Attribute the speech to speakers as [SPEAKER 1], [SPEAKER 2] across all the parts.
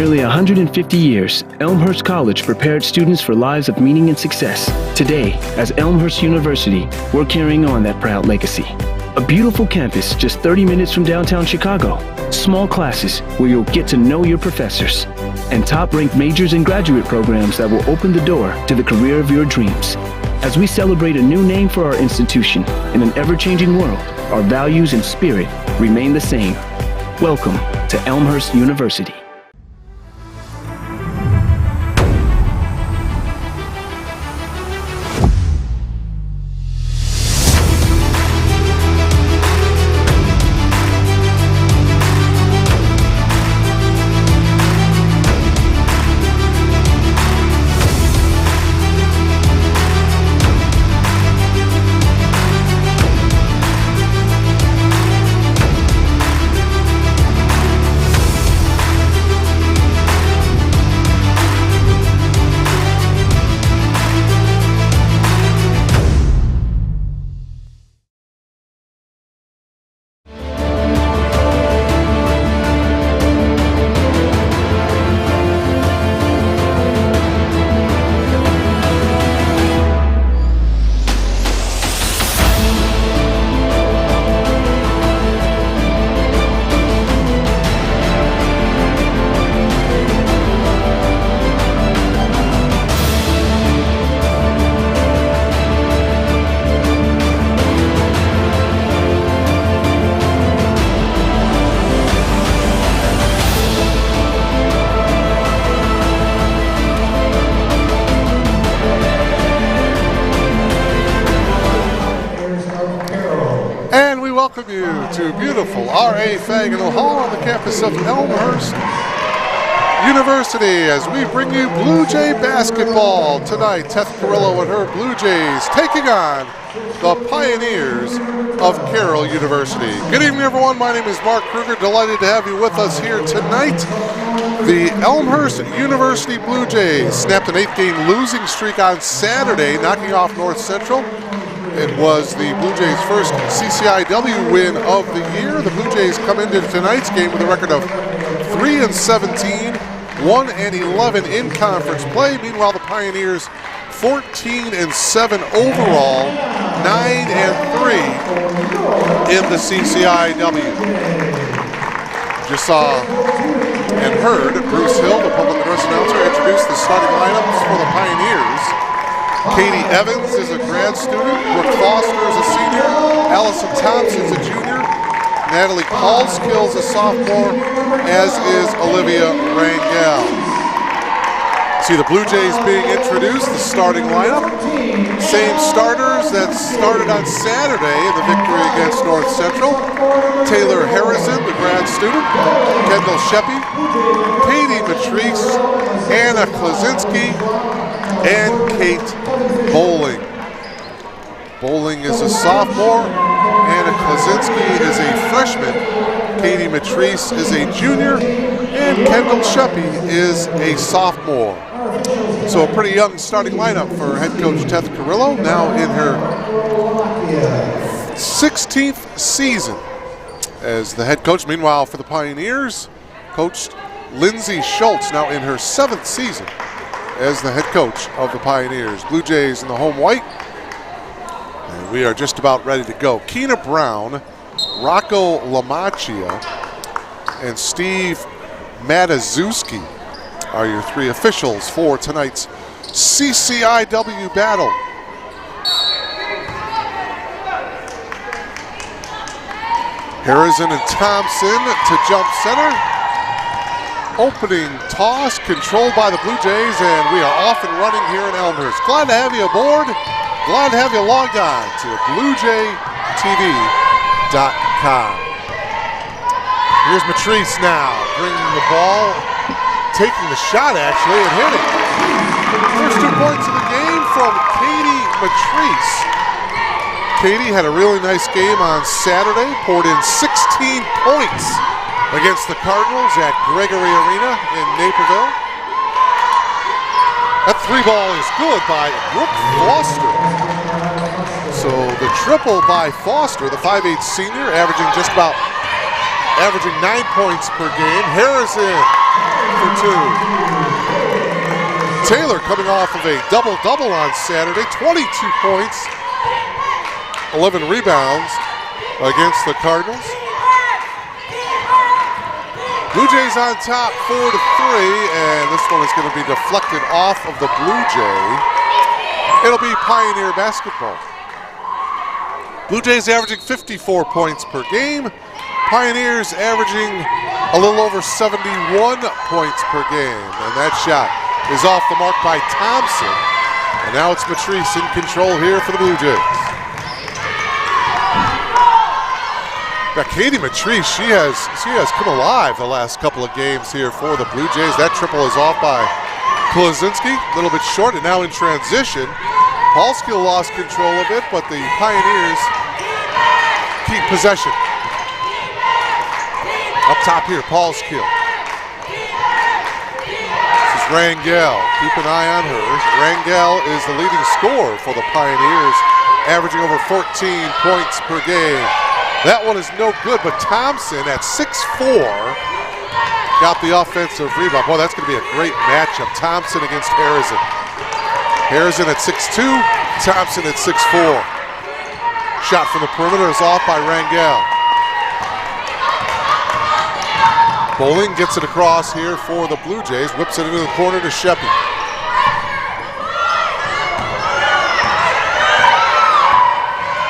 [SPEAKER 1] nearly 150 years, Elmhurst College prepared students for lives of meaning and success. Today, as Elmhurst University, we're carrying on that proud legacy. A beautiful campus just 30 minutes from downtown Chicago. Small classes where you'll get to know your professors. And top-ranked majors and graduate programs that will open the door to the career of your dreams. As we celebrate a new name for our institution in an ever-changing world, our values and spirit remain the same. Welcome to Elmhurst University.
[SPEAKER 2] Welcome you to beautiful R.A. Fagenal Hall on the campus of Elmhurst University as we bring you Blue Jay basketball tonight. Teth Carrillo and her Blue Jays taking on the Pioneers of Carroll University. Good evening, everyone. My name is Mark Kruger. Delighted to have you with us here tonight. The Elmhurst University Blue Jays snapped an 8-game losing streak on Saturday, knocking off North Central. It was the Blue Jays' first CCIW win of the year. The Blue Jays come into tonight's game with a record of 3-17, 1-11 in conference play. Meanwhile, the Pioneers 14-7 overall, 9-3 in the CCIW. Just saw and heard Bruce Hill, the public address announcer, introduce the starting lineups for the Pioneers. Katie Evans is a grad student, Brooke Foster is a senior, Allison Thompson is a junior, Natalie Paulskill is a sophomore, as is Olivia Rangel. See the Blue Jays being introduced, the starting lineup. Same starters that started on Saturday in the victory against North Central. Taylor Harrison, the grad student, Kendall Sheppy, Katie Matrice, Anna Klasinski, and Kate Bowling. Bowling is a sophomore, Anna Klasinski is a freshman, Katie Matrice is a junior, and Kendall Sheppy is a sophomore. So a pretty young starting lineup for head coach Teth Carrillo, now in her 16th season as the head coach. Meanwhile, for the Pioneers, coached Lindsay Schultz, now in her 7th season as the head coach of the Pioneers. Blue Jays in the home white. And we are just about ready to go. Keena Brown, Rocco Lamacchia, and Steve Matazuski are your three officials for tonight's CCIW battle. Harrison and Thompson to jump center. Opening toss controlled by the Blue Jays, and we are off and running here in Elmhurst. Glad to have you aboard. Glad to have you logged on to BlueJayTV.com. Here's Matrice now, bringing the ball, taking the shot actually, and hitting. First 2 points of the game from Katie Matrice. Katie had a really nice game on Saturday, poured in 16 points against the Cardinals at Gregory Arena in Naperville. That three ball is good by Brooke Foster. So the triple by Foster, the 5'8" senior, averaging 9 points per game. Harrison for 2. Taylor coming off of a double-double on Saturday, 22 points, 11 rebounds against the Cardinals. Blue Jays on top 4-3, and this one is going to be deflected off of the Blue Jay. It'll be Pioneer basketball. Blue Jays averaging 54 points per game. Pioneers averaging a little over 71 points per game. And that shot is off the mark by Thompson. And now it's Matrice in control here for the Blue Jays. Now Katie Matrice, she has come alive the last couple of games here for the Blue Jays. That triple is off by Klozinski, a little bit short, and now in transition. Paulskill lost control of it, but the Pioneers keep possession. Up top here, Paulskill. This is Rangel. Keep an eye on her. Rangel is the leading scorer for the Pioneers, averaging over 14 points per game. That one is no good, but Thompson at 6'4" got the offensive rebound. Boy, that's going to be a great matchup. Thompson against Harrison. Harrison at 6'2", Thompson at 6'4". Shot from the perimeter is off by Rangel. Bowling gets it across here for the Blue Jays, whips it into the corner to Sheppy.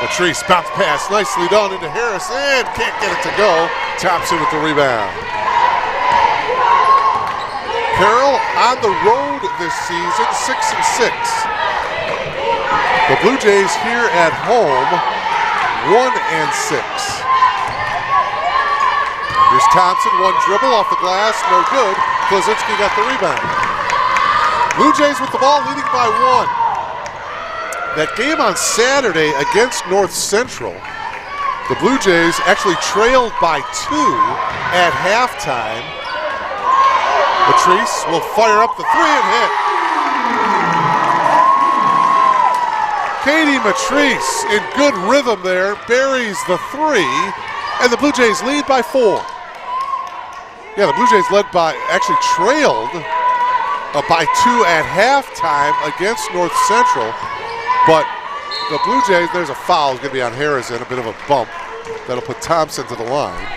[SPEAKER 2] Matrice bounce pass, nicely done into Harrison, can't get it to go. Thompson with the rebound. Carroll on the road this season, 6-6. The Blue Jays here at home, 1-6. Here's Thompson, one dribble off the glass, no good. Klozinski got the rebound. Blue Jays with the ball, leading by 1. That game on Saturday against North Central, the Blue Jays actually trailed by 2 at halftime. Matrice will fire up the 3 and hit. Katie Matrice in good rhythm there, buries the 3, and the Blue Jays lead by 4. Yeah, the Blue Jays actually trailed by 2 at halftime against North Central. But the Blue Jays, there's a foul, it's going to be on Harrison, a bit of a bump. That'll put Thompson to the line.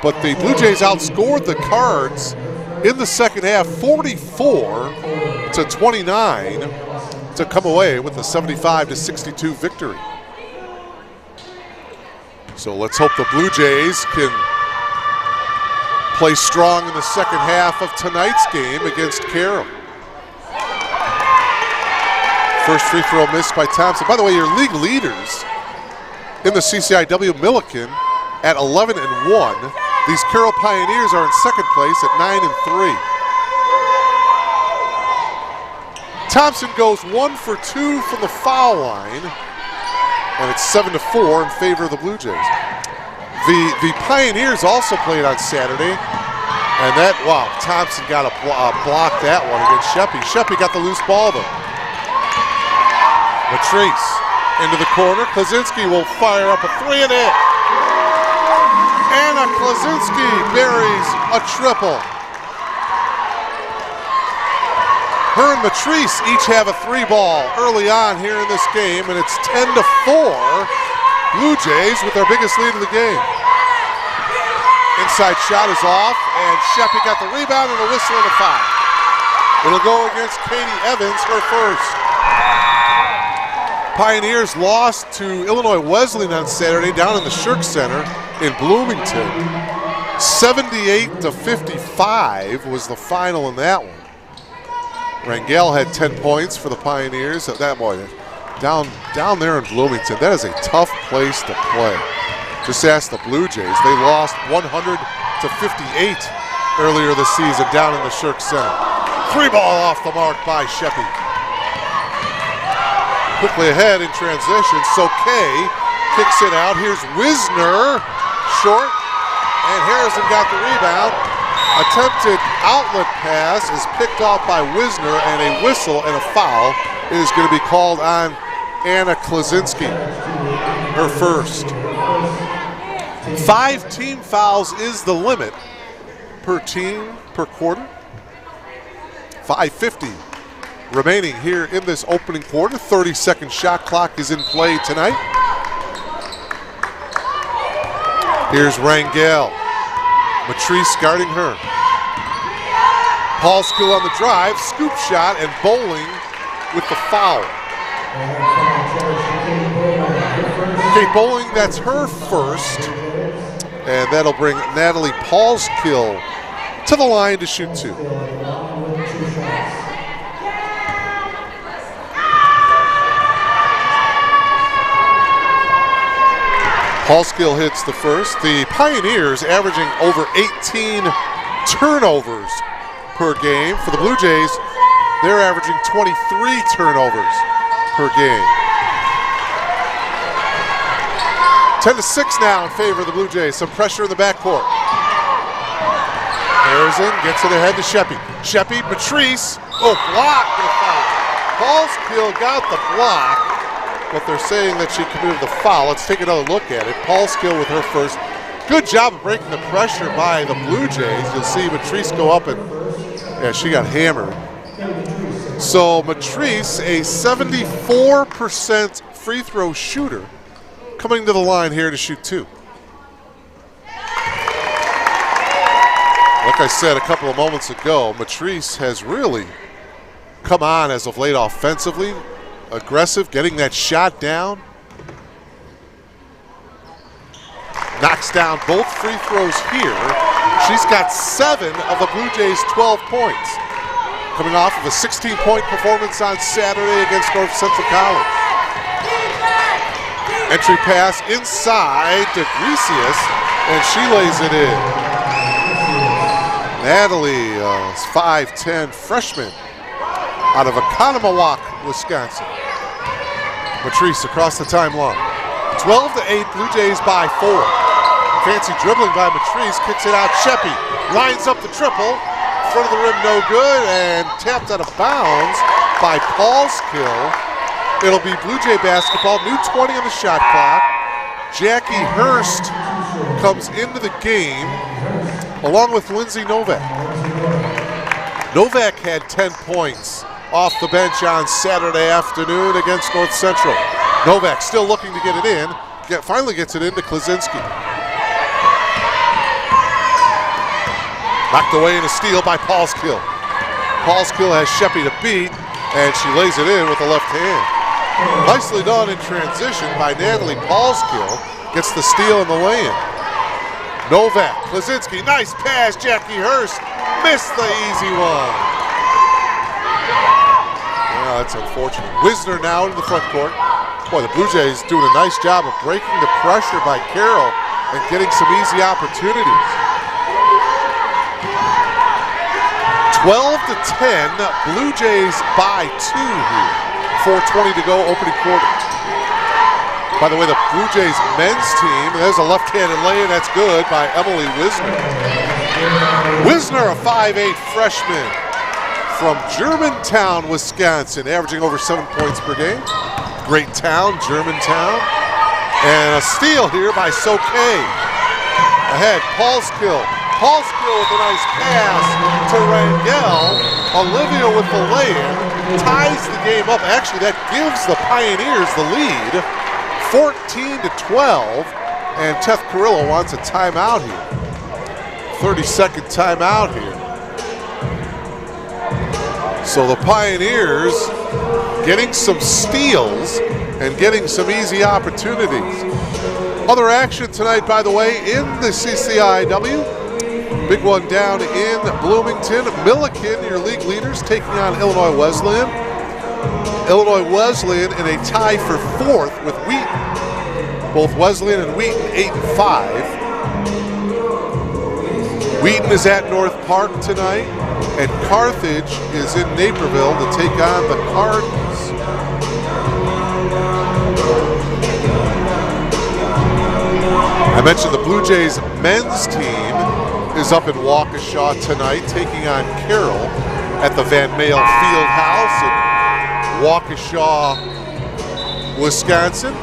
[SPEAKER 2] But the Blue Jays outscored the Cards in the second half, 44-29, to come away with a 75-62 victory. So let's hope the Blue Jays can play strong in the second half of tonight's game against Carroll. First free throw missed by Thompson. By the way, your league leaders in the CCIW, Milliken at 11-1. These Carroll Pioneers are in second place at 9-3. Thompson goes 1 for 2 from the foul line, and it's 7-4 in favor of the Blue Jays. The Pioneers also played on Saturday, and Thompson got a block that one against Sheppy. Sheppy got the loose ball though. Matrice into the corner. Klozinski will fire up a 3 and hit. Anna Klozinski buries a triple. Her and Matrice each have a 3-ball early on here in this game, and it's 10-4. Blue Jays with their biggest lead of the game. Inside shot is off, and Sheppy got the rebound and a whistle and a foul. It'll go against Katie Evans, her first. Pioneers lost to Illinois Wesleyan on Saturday down in the Shirk Center in Bloomington. 78-55 was the final in that one. Rangel had 10 points for the Pioneers. That boy, down there in Bloomington, that is a tough place to play. Just ask the Blue Jays. They lost 100-58 earlier this season down in the Shirk Center. 3-ball off the mark by Sheppy. Quickly ahead in transition, Kay kicks it out. Here's Wisner, short, and Harrison got the rebound. Attempted outlet pass is picked off by Wisner, and a whistle and a foul is going to be called on Anna Klozinski, her first. 5 team fouls is the limit per team per quarter. 5:50 remaining here in this opening quarter. 30-second shot clock is in play tonight. Here's Rangel. Matrice guarding her. Paulskill on the drive, scoop shot, and Bowling with the foul. Kate Bowling, that's her first. And that'll bring Natalie Paulskill to the line to shoot 2. Paulskill hits the first. The Pioneers averaging over 18 turnovers per game. For the Blue Jays, they're averaging 23 turnovers per game. 10-6 now in favor of the Blue Jays. Some pressure in the backcourt. Harrison gets it ahead to Sheppy. Sheppy, Patrice. Oh, blocked the foul. Paulskill got the block, but they're saying that she committed the foul. Let's take another look at it. Paulskill with her first. Good job of breaking the pressure by the Blue Jays. You'll see Matrice go up and she got hammered. So Matrice, a 74% free throw shooter, coming to the line here to shoot 2. Like I said a couple of moments ago, Matrice has really come on as of late offensively. Aggressive, getting that shot down. Knocks down both free throws here. She's got 7 of the Blue Jays' 12 points. Coming off of a 16-point performance on Saturday against North Central College. Entry pass inside to Grecius, and she lays it in. Natalie, 5'10" freshman out of Oconomowoc, Wisconsin. Matrice across the timeline. 12-8, Blue Jays by 4. Fancy dribbling by Matrice, kicks it out. Sheppy lines up the triple. Front of the rim, no good, and tapped out of bounds by Paulskill. It'll be Blue Jay basketball, new 20 on the shot clock. Jackie Hurst comes into the game along with Lindsay Novak. Novak had 10 points off the bench on Saturday afternoon against North Central. Novak still looking to get it in. Finally gets it into Klaczynski. Knocked away in a steal by Paulskill. Paulskill has Sheppy to beat, and she lays it in with the left hand. Nicely done in transition by Natalie Paulskill. Gets the steal and the lay-in. Novak, Klaczynski, nice pass. Jackie Hurst missed the easy one. Well, that's unfortunate. Wisner now into the front court. Boy, the Blue Jays doing a nice job of breaking the pressure by Carroll and getting some easy opportunities. 12-10, Blue Jays by 2 here. 4:20 to go, opening quarter. By the way, the Blue Jays men's team, there's a left-handed lay-in, that's good by Emily Wisner. Wisner, a 5'8" freshman from Germantown, Wisconsin, averaging over 7 points per game. Great town, Germantown. And a steal here by Soke. Ahead, Paulskill. Paulskill with a nice pass to Rangel. Olivia with the lay-in, ties the game up. Actually, that gives the Pioneers the lead, 14-12, and Teth Carrillo wants a timeout here. 30-second timeout here. So the Pioneers getting some steals and getting some easy opportunities. Other action tonight, by the way, in the CCIW. Big one down in Bloomington. Milliken, your league leaders, taking on Illinois Wesleyan. Illinois Wesleyan in a tie for 4th with Wheaton. Both Wesleyan and Wheaton 8-5. Wheaton is at North Park tonight, and Carthage is in Naperville to take on the Cardinals. I mentioned the Blue Jays men's team is up in Waukesha tonight, taking on Carroll at the Van Male Field House in Waukesha, Wisconsin.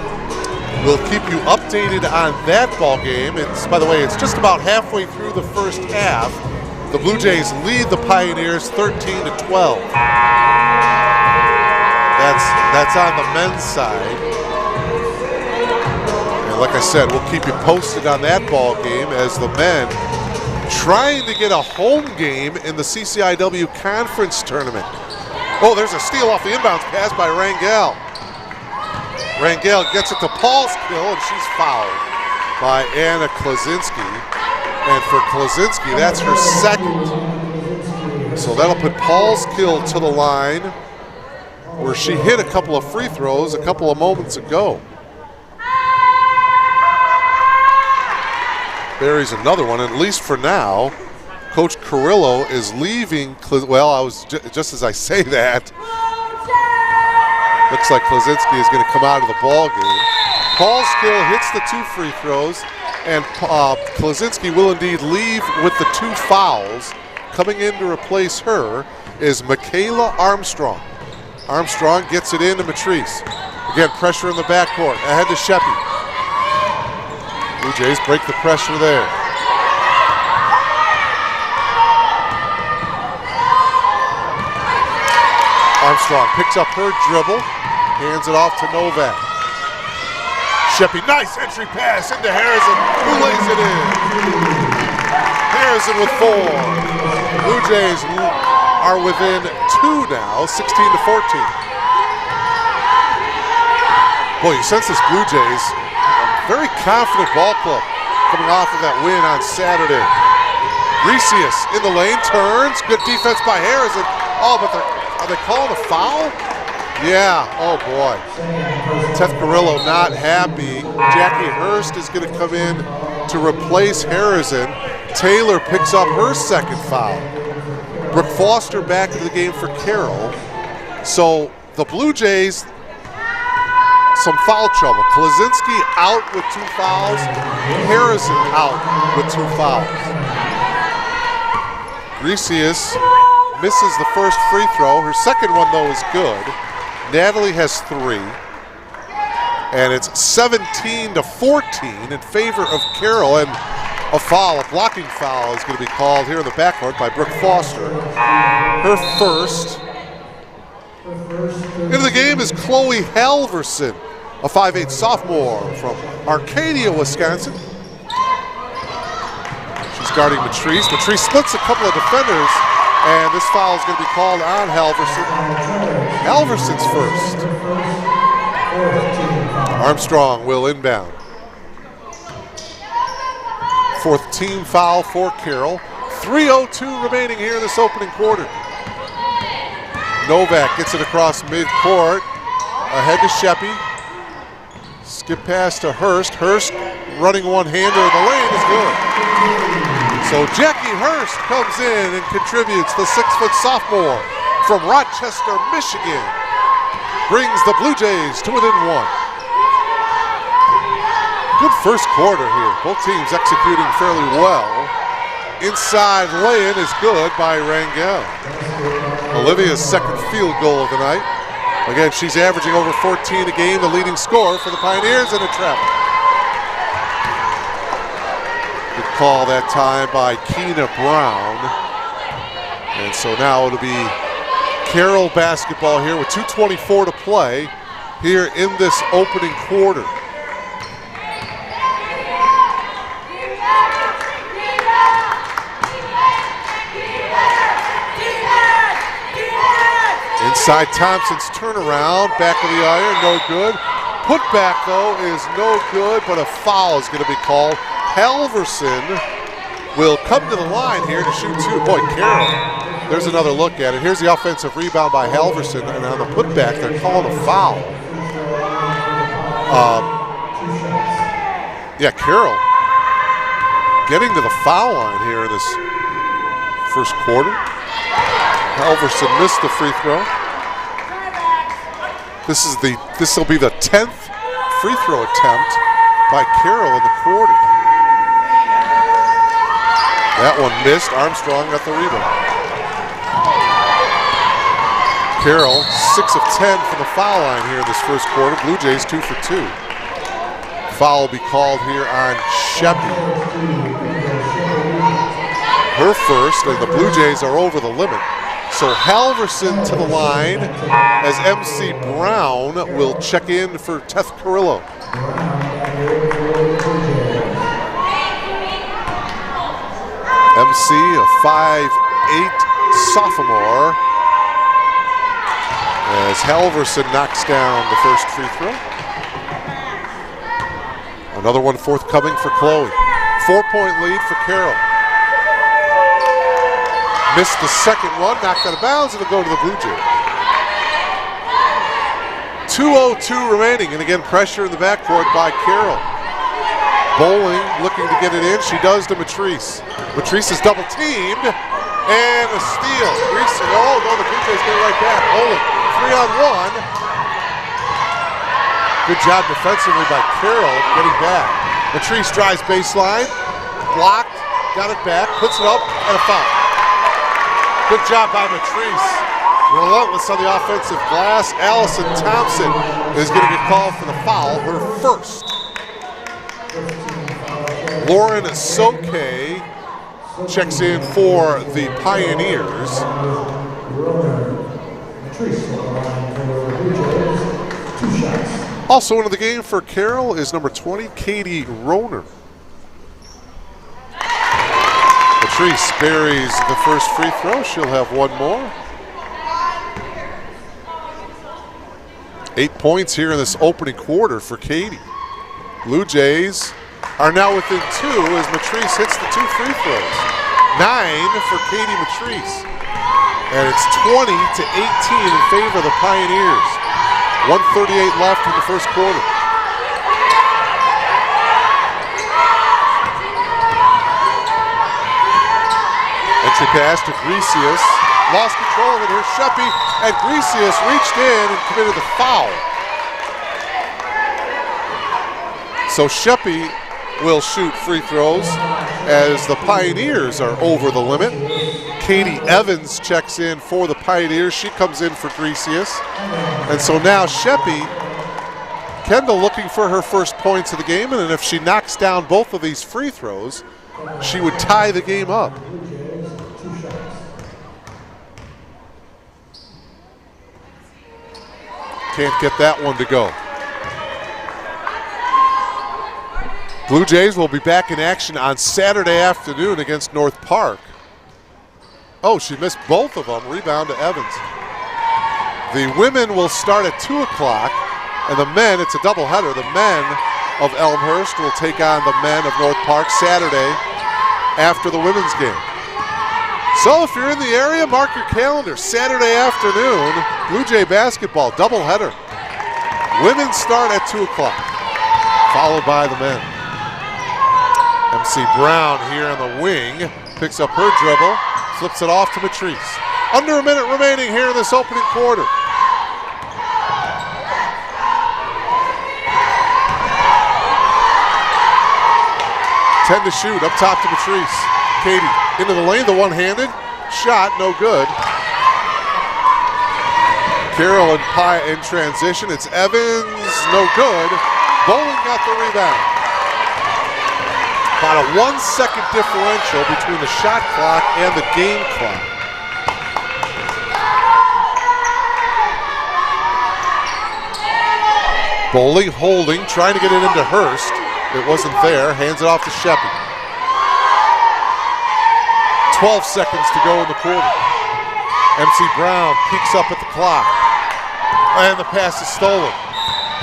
[SPEAKER 2] We'll keep you updated on that ball game. It's, by the way, it's just about halfway through the first half. The Blue Jays lead the Pioneers 13-12. That's on the men's side. And like I said, we'll keep you posted on that ball game as the men trying to get a home game in the CCIW Conference Tournament. Oh, there's a steal off the inbounds pass by Rangel. Rangel gets it to Paulskill, and she's fouled by Anna Klaczynski. And for Klaczynski, that's her second. So that'll put Paulskill to the line, where she hit a couple of free throws a couple of moments ago. Buries another one, and at least for now, Coach Carrillo is leaving. Well, I was just as I say that, looks like Klaczynski is going to come out of the ball game. Paulskill hits the 2 free throws, and Klaczynski will indeed leave with the 2 fouls. Coming in to replace her is Michaela Armstrong. Armstrong gets it into Matrice. Again, pressure in the backcourt. Ahead to Sheppy. Blue Jays break the pressure there. Armstrong picks up her dribble, hands it off to Novak. Sheppy, nice entry pass into Harrison, who lays it in. Harrison with 4. Blue Jays are within 2 now, 16-14. Boy, you sense this Blue Jays, a very confident ball club coming off of that win on Saturday. Recius in the lane, turns, good defense by Harrison. Oh, but are they calling a foul? Yeah, oh boy. Teth Carrillo not happy. Jackie Hurst is going to come in to replace Harrison. Taylor picks up her second foul. Brooke Foster back into the game for Carroll. So the Blue Jays, some foul trouble. Klaczynski out with 2 fouls. Harrison out with 2 fouls. Recius misses the first free throw. Her second one, though, is good. Natalie has 3. And it's 17-14 in favor of Carroll. And a foul, a blocking foul, is going to be called here in the backcourt by Brooke Foster. Her first. Into the game is Chloe Halverson, a 5'8" sophomore from Arcadia, Wisconsin. She's guarding Matrice. Matrice splits a couple of defenders, and this foul is going to be called on Halverson. Halverson's first. Armstrong will inbound. 4th team foul for Carroll. 3:02 remaining here in this opening quarter. Novak gets it across midcourt. Ahead to Sheppy. Skip pass to Hurst. Hurst running one-hander in the lane is good. So Jackie Hurst comes in and contributes. The 6-foot sophomore from Rochester, Michigan, brings the Blue Jays to within 1. Good first quarter here. Both teams executing fairly well. Inside lay-in is good by Rangel. Olivia's second field goal of the night. Again, she's averaging over 14 a game, the leading scorer for the Pioneers, and a travel. Good call that time by Keena Brown. And so now it'll be Carroll basketball here with 2:24 to play here in this opening quarter. Inside Thompson's turnaround, back of the iron, no good. Put back, though, is no good, but a foul is going to be called. Halverson will come to the line here to shoot 2. Boy, Carroll, there's another look at it. Here's the offensive rebound by Halverson, and on the putback, they're calling a foul. Yeah, Carroll getting to the foul line here in this first quarter. Halverson missed the free throw. This will be the 10th free throw attempt by Carroll in the quarter. That one missed. Armstrong got the rebound. Carroll 6 of 10 from the foul line here in this first quarter. Blue Jays 2 for 2. Foul will be called here on Sheppy. her first, and the Blue Jays are over the limit. So Halverson to the line as MC Brown will check in for Teth Carrillo. MC, a 5'8" sophomore, as Halverson knocks down the first free throw. Another one forthcoming for Chloe. 4-point lead for Carroll. Missed the second one, knocked out of bounds, and it'll go to the Blue Jays. 2:02 remaining, and again pressure in the backcourt by Carroll. Bowling looking to get it in. She does to Matrice. Matrice is double teamed, and a steal. Reese, oh no, the Blue Jays get it right back. Bowling, 3-on-1. Good job defensively by Carroll getting back. Matrice drives baseline, blocked, got it back, puts it up, and a foul. Good job by Matrice. Relentless on the offensive glass. Allison Thompson is getting a call for the foul, her first. Lauren Soke checks in for the Pioneers. Also into the game for Carroll is number 20, Katie Roner. Patrice buries the first free throw. She'll have one more. 8 points here in this opening quarter for Katie. Blue Jays are now within 2 as Matrice hits the 2 free throws. 9 for Katie Matrice. And it's 20-18 in favor of the Pioneers. 1:38 left in the first quarter. Entry pass to Grecius. Lost control of it. Here's Sheppy, and Grecius reached in and committed the foul. So Sheppy will shoot free throws as the Pioneers are over the limit. Katie Evans checks in for the Pioneers. She comes in for Grecius. And so now Sheppy, Kendall looking for her first points of the game, and if she knocks down both of these free throws, she would tie the game up. Can't get that one to go. Blue Jays will be back in action on Saturday afternoon against North Park. Oh, she missed both of them. Rebound to Evans. The women will start at 2 o'clock, and the men, it's a doubleheader. The men of Elmhurst will take on the men of North Park Saturday after the women's game. So if you're in the area, mark your calendar. Saturday afternoon, Blue Jay basketball, doubleheader. Women start at 2 o'clock, followed by the men. MC Brown here on the wing, picks up her dribble, flips it off to Matrice. Under a minute remaining here in this opening quarter. Ten to shoot, up top to Matrice. Katie into the lane, the one-handed shot, no good. Carroll in transition, it's Evans, no good. Bowling got the rebound. About a 1 second differential between the shot clock and the game clock. Bowling holding, trying to get it into Hurst. It wasn't there, hands it off to Sheppy. 12 seconds to go in the quarter. MC Brown peeks up at the clock. And the pass is stolen.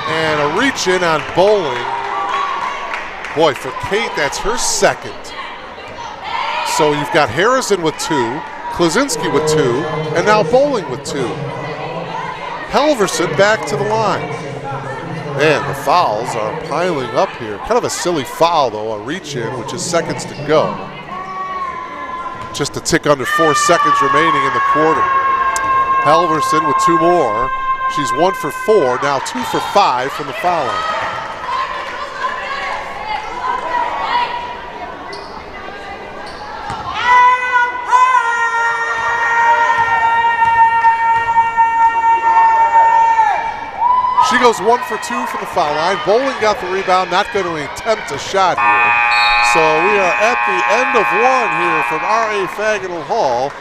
[SPEAKER 2] And a reach in on Bowling. Boy, for Kate, that's her second. So you've got Harrison with 2, Klaczynski with 2, and now Bowling with 2. Halverson back to the line. Man, the fouls are piling up here. Kind of a silly foul, though, a reach in, which is seconds to go. Just a tick under 4 seconds remaining in the quarter. Halverson with 2 more. She's 1 for 4, now 2 for 5 from the foul line. She goes 1 for 2 from the foul line. Bowling got the rebound, not going to attempt a shot here. So we are at the end of one here from R.A. Faginal Hall,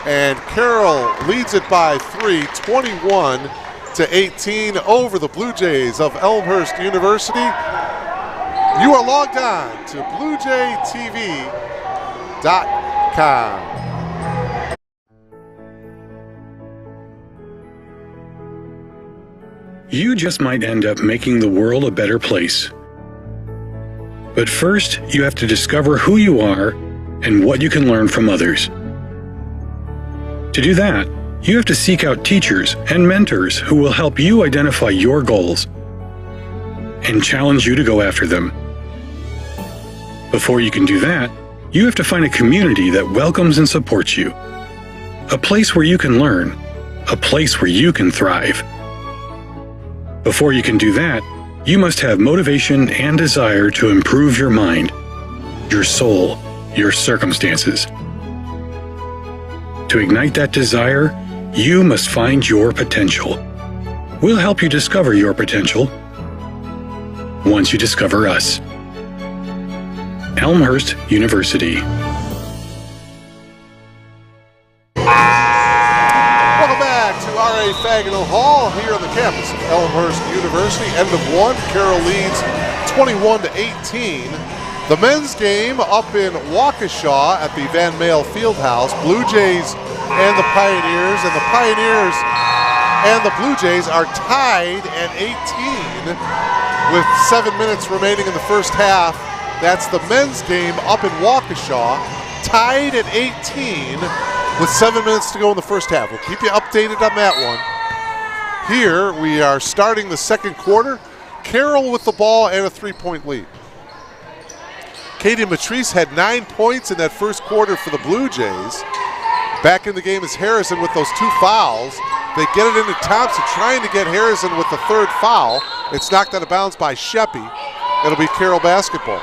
[SPEAKER 2] and Carroll leads it by 3, 21-18 over the Blue Jays of Elmhurst University. You are logged on to BlueJayTV.com.
[SPEAKER 3] You just might end up making the world a better place. But first, you have to discover who you are and what you can learn from others. To do that, you have to seek out teachers and mentors who will help you identify your goals and challenge you to go after them. Before you can do that, you have to find a community that welcomes and supports you. A place where you can learn, a place where you can thrive. Before you can do that, you must have motivation and desire to improve your mind, your soul, your circumstances. To ignite that desire, you must find your potential. We'll help you discover your potential once you discover us. Elmhurst University.
[SPEAKER 2] Welcome back to R.A. Faginal Hall here on the campus of Elmhurst University. End of one. Carroll leads 21-18. The men's game up in Waukesha at the Van Male Fieldhouse. Blue Jays and the Pioneers, and the Pioneers and the Blue Jays are tied at 18 with 7 minutes remaining in the first half. That's the men's game up in Waukesha, tied at 18 with 7 minutes to go in the first half. We'll keep you updated on that one. Here we are starting the second quarter. Carroll with the ball and a 3-point lead. Katie Matrice had 9 points in that first quarter for the Blue Jays. Back in the game is Harrison with those 2 fouls. They get it into Thompson, trying to get Harrison with the 3rd foul. It's knocked out of bounds by Sheppy. It'll be Carroll basketball.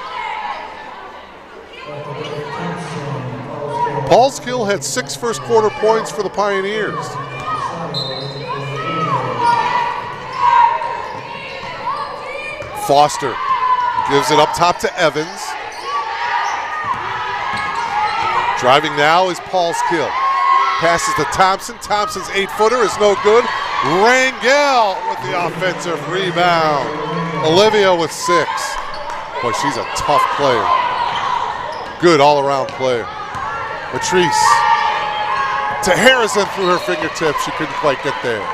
[SPEAKER 2] Paulskill had 6 first quarter points for the Pioneers. Foster gives it up top to Evans. Driving now is Paulskill. Passes to Thompson. Thompson's 8-footer is no good. Rangel with the offensive rebound. Olivia with 6. Boy, she's a tough player. Good all-around player. Matrice to Harrison through her fingertips. She couldn't quite get there.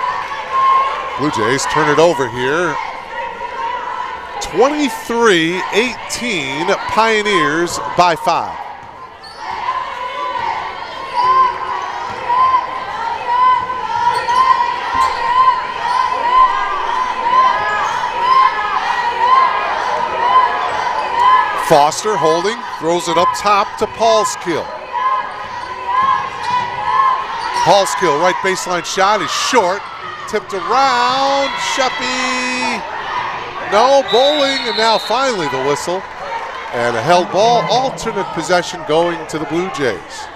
[SPEAKER 2] Blue Jays turn it over here. 23-18, Pioneers by 5. Foster holding, throws it up top to Paulskill. Paulskill, right baseline shot is short. Tipped around, Sheppy. No, bowling, and now finally the whistle. And a held ball, alternate possession going to the Blue Jays.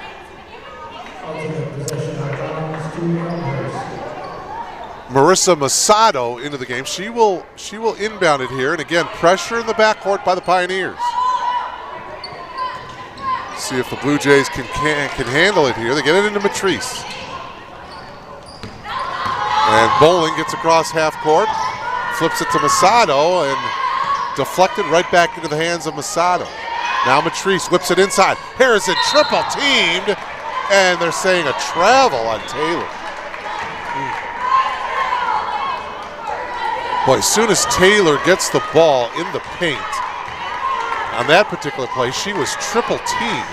[SPEAKER 2] Marissa Masato into the game. She will inbound it here, and again, pressure in the backcourt by the Pioneers. See if the Blue Jays can handle it here. They get it into Matrice. And Bowling gets across half court, flips it to Masato, and deflected right back into the hands of Masato. Now Matrice whips it inside. Harrison triple teamed, and they're saying a travel on Taylor. Boy, as soon as Taylor gets the ball in the paint, on that particular play, she was triple teamed.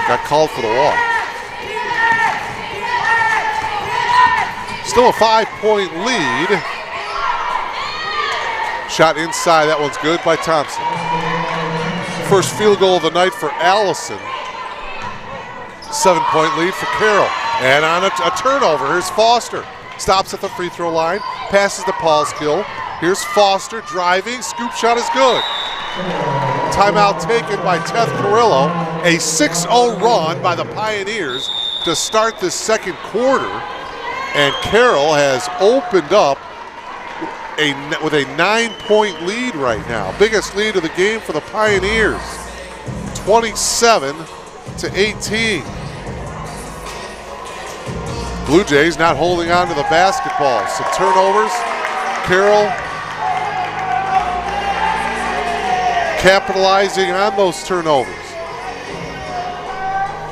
[SPEAKER 2] Got called for the walk. Still a 5-point lead. Shot inside, that one's good by Thompson. First field goal of the night for Allison. 7-point lead for Carroll. And on a turnover, here's Foster. Stops at the free throw line, passes to Paulskill. Here's Foster driving, scoop shot is good. Timeout taken by Teth Carrillo. A 6-0 run by the Pioneers to start this second quarter. And Carroll has opened up with a 9-point lead right now. Biggest lead of the game for the Pioneers. 27-18. Blue Jays not holding on to the basketball. Some turnovers. Carroll capitalizing on those turnovers.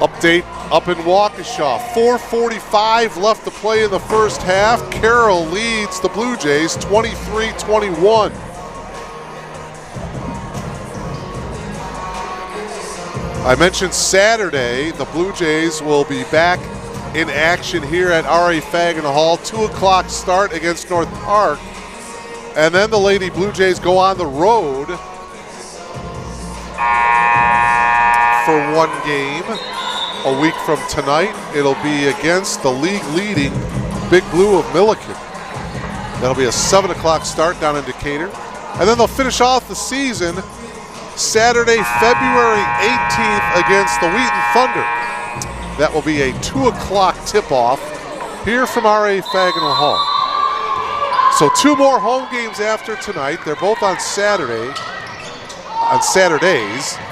[SPEAKER 2] Update up in Waukesha. 4:45 left to play in the first half. Carroll leads the Blue Jays 23-21. I mentioned Saturday, the Blue Jays will be back in action here at R.A. Fagin Hall. 2 o'clock start against North Park. And then the Lady Blue Jays go on the road for one game. A week from tonight, it'll be against the league-leading Big Blue of Milliken. That'll be a 7 o'clock start down in Decatur. And then they'll finish off the season Saturday, February 18th against the Wheaton Thunder. That will be a 2 o'clock tip-off here from R.A. Fagin Hall. So 2 more home games after tonight. They're both on Saturdays.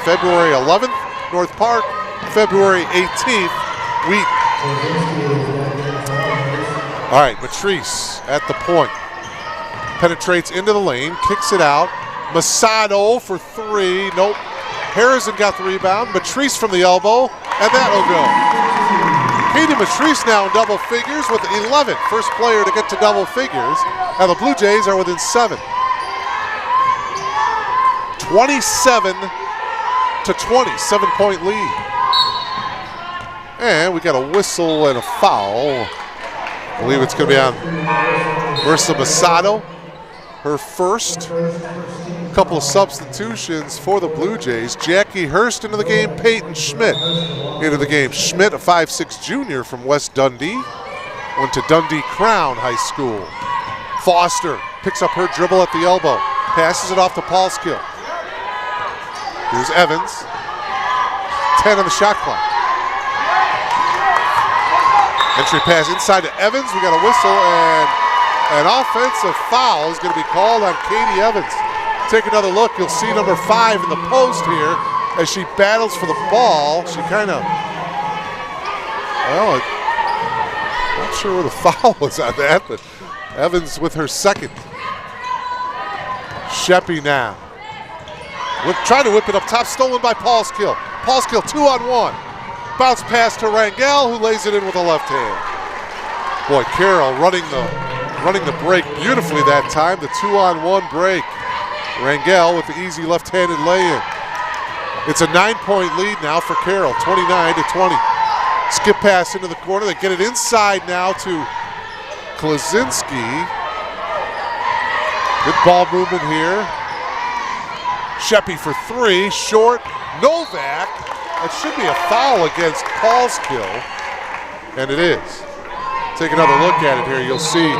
[SPEAKER 2] February 11th, North Park. February 18th, Wheaton. All right, Matrice at the point. Penetrates into the lane, kicks it out. Masado for 3. Nope. Harrison got the rebound. Matrice from the elbow, and that'll go. Katie Matrice now in double figures with 11. First player to get to double figures. Now the Blue Jays are within 7. 27-20, 7-point lead. And we got a whistle and a foul. I believe it's going to be on Marissa Masado, her first. A couple of substitutions for the Blue Jays. Jackie Hurst into the game, Peyton Schmidt into the game. Schmidt, a 5'6" junior from West Dundee, went to Dundee Crown High School. Foster picks up her dribble at the elbow, passes it off to Paulskill. Here's Evans, 10 on the shot clock. Entry pass inside to Evans. We got a whistle, and an offensive foul is going to be called on Katie Evans. Take another look. You'll see number 5 in the post here as she battles for the ball. She kind of, well, not sure where the foul was on that, but Evans with her second. Sheppy now. Trying to whip it up top, stolen by Paulskill. Paulskill 2-on-1. Bounce pass to Rangel, who lays it in with a left hand. Boy, Carroll running the break beautifully that time. The 2-on-1 break. Rangel with the easy left-handed lay-in. It's a 9-point lead now for Carroll, 29-20. Skip pass into the corner. They get it inside now to Klaczynski. Good ball movement here. Sheppy for 3, short. Novak. That should be a foul against Paulskill, and it is. Take another look at it here. You'll see.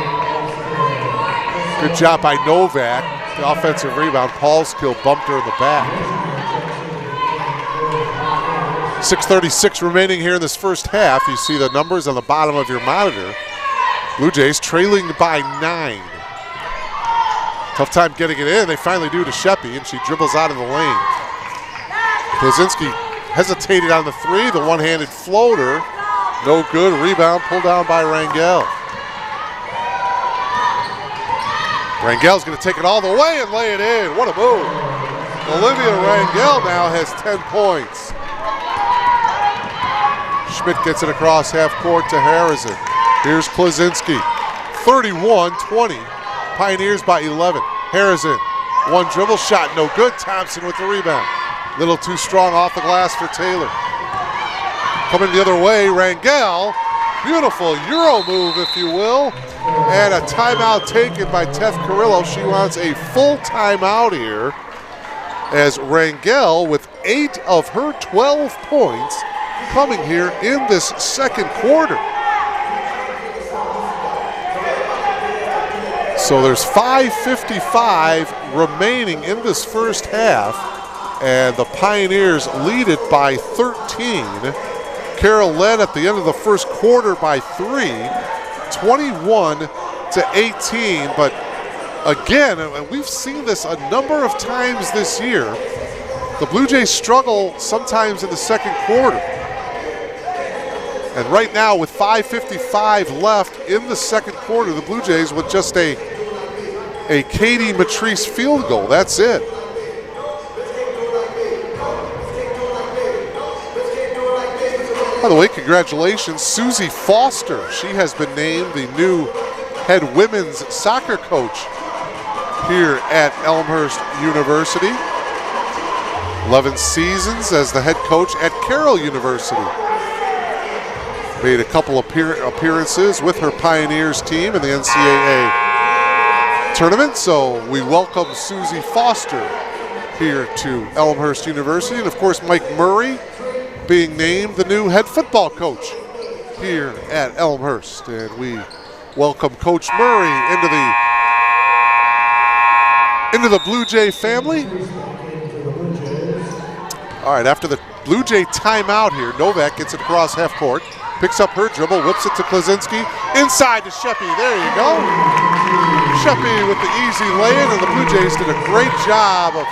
[SPEAKER 2] Good job by Novak. The offensive rebound. Paulskill bumped her in the back. 6:36 remaining here in this first half. You see the numbers on the bottom of your monitor. Blue Jays trailing by 9. Tough time getting it in. They finally do to Sheppy, and she dribbles out of the lane. Klaczynski hesitated on the 3, the one-handed floater. No good. Rebound pulled down by Rangel. Rangel's going to take it all the way and lay it in. What a move. Olivia Rangel now has 10 points. Schmidt gets it across half court to Harrison. Here's Klaczynski. 31-20. Pioneers by 11. Harrison, one dribble shot, no good. Thompson with the rebound. Little too strong off the glass for Taylor. Coming the other way, Rangel. Beautiful Euro move, if you will. And a timeout taken by Teth Carrillo. She wants a full timeout here as Rangel, with 8 of her 12 points coming here in this second quarter. So there's 5:55 remaining in this first half, and the Pioneers lead it by 13. Carroll led at the end of the first quarter by 3, 21-18. But again, and we've seen this a number of times this year, The Blue Jays struggle sometimes in the second quarter. And right now, with 5:55 left in the second quarter, the Blue Jays with just a Katie Matrice field goal. That's it. By the way, congratulations, Susie Foster. She has been named the new head women's soccer coach here at Elmhurst University. 11 seasons as the head coach at Carroll University. Made a couple appearances with her Pioneers team in the NCAA tournament, so we welcome Susie Foster here to Elmhurst University. And of course, Mike Murray being named the new head football coach here at Elmhurst. And we welcome Coach Murray into the Blue Jay family. All right, after the Blue Jay timeout here, Novak gets it across half court, picks up her dribble, whips it to Klaczynski, inside to Sheppy. There you go. Sheppy with the easy lay-in, and the Blue Jays did a great job of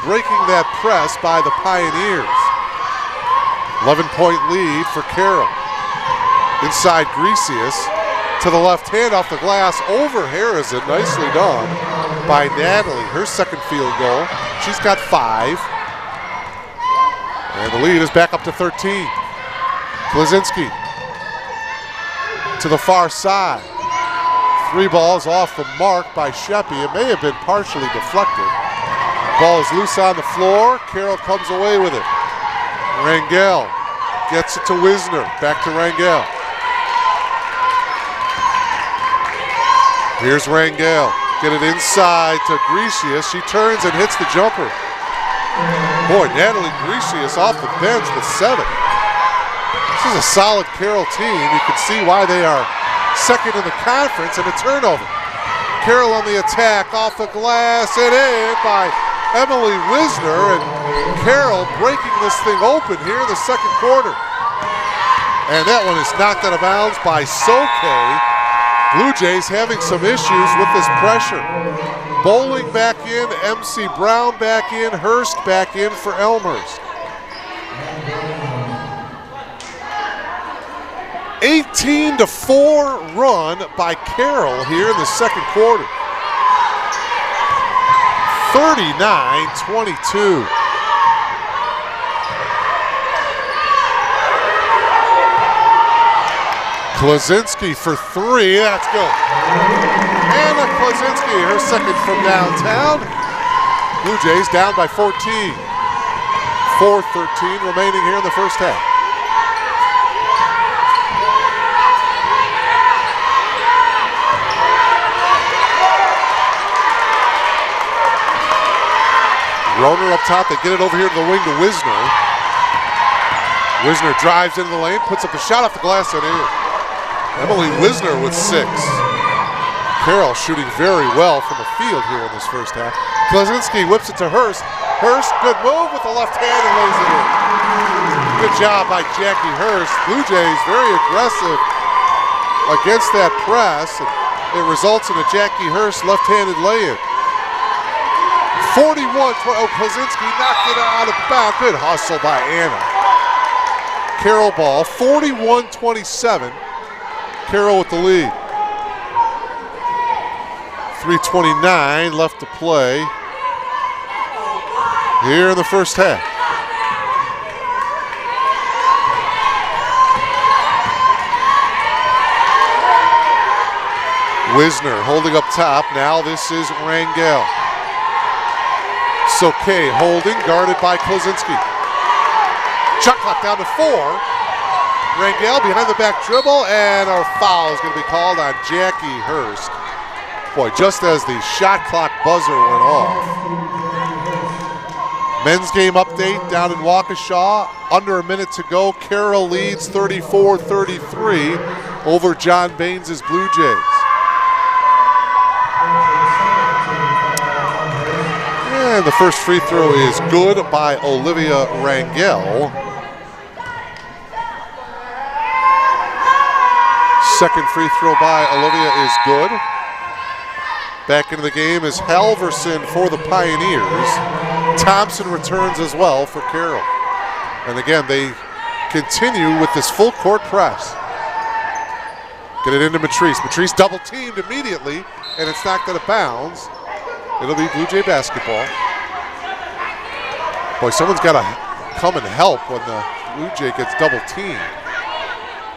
[SPEAKER 2] breaking that press by the Pioneers. 11-point lead for Carroll. Inside Grecius to the left hand off the glass over Harrison. Nicely done by Natalie. Her second field goal. She's got 5. And the lead is back up to 13. Klaczynski to the far side. 3 balls off the mark by Sheppy. It may have been partially deflected. Ball is loose on the floor. Carroll comes away with it. Rangel gets it to Wisner. Back to Rangel. Here's Rangel. Get it inside to Grecius. She turns and hits the jumper. Boy, Natalie Grecius off the bench with 7. This is a solid Carroll team. You can see why they are second in the conference, and a turnover. Carroll on the attack, off the glass, and in by Emily Wisner, and Carroll breaking this thing open here in the second quarter. And that one is knocked out of bounds by Soke. Blue Jays having some issues with this pressure. Bowling back in, MC Brown back in, Hurst back in for Elmhurst. 18-4 run by Carroll here in the second quarter. 39-22. Klaczynski for 3, that's good. Anna Klaczynski, her second from downtown. Blue Jays down by 14. 4:13 remaining here in the first half. Roner up top, they get it over here to the wing to Wisner. Wisner drives into the lane, puts up the shot off the glass and in. Emily Wisner with 6. Carroll shooting very well from the field here in this first half. Klaczynski whips it to Hurst. Hurst, good move with the left hand and lays it in. Good job by Jackie Hurst. Blue Jays very aggressive against that press, and it results in a Jackie Hurst left-handed lay-in. 41-20, Klaczynski knocked it out of bounds. Good hustle by Anna. Carroll ball, 41-27. Carroll with the lead. 3:29 left to play here in the first half. Wisner holding up top. Now this is Rangel. Soke holding, guarded by Klaczynski. Shot clock down to 4. Rangel behind the back dribble, and a foul is going to be called on Jackie Hurst. Boy, just as the shot clock buzzer went off. Men's game update down in Waukesha. Under a minute to go. Carroll leads 34-33 over John Baines' Blue Jays. And the first free throw is good by Olivia Rangel. Second free throw by Olivia is good. Back into the game is Halverson for the Pioneers. Thompson returns as well for Carroll. And again, they continue with this full court press. Get it into Matrice. Matrice double teamed immediately, and it's knocked out of bounds. It'll be Blue Jay basketball. Boy, someone's got to come and help when the Blue Jay gets double teamed.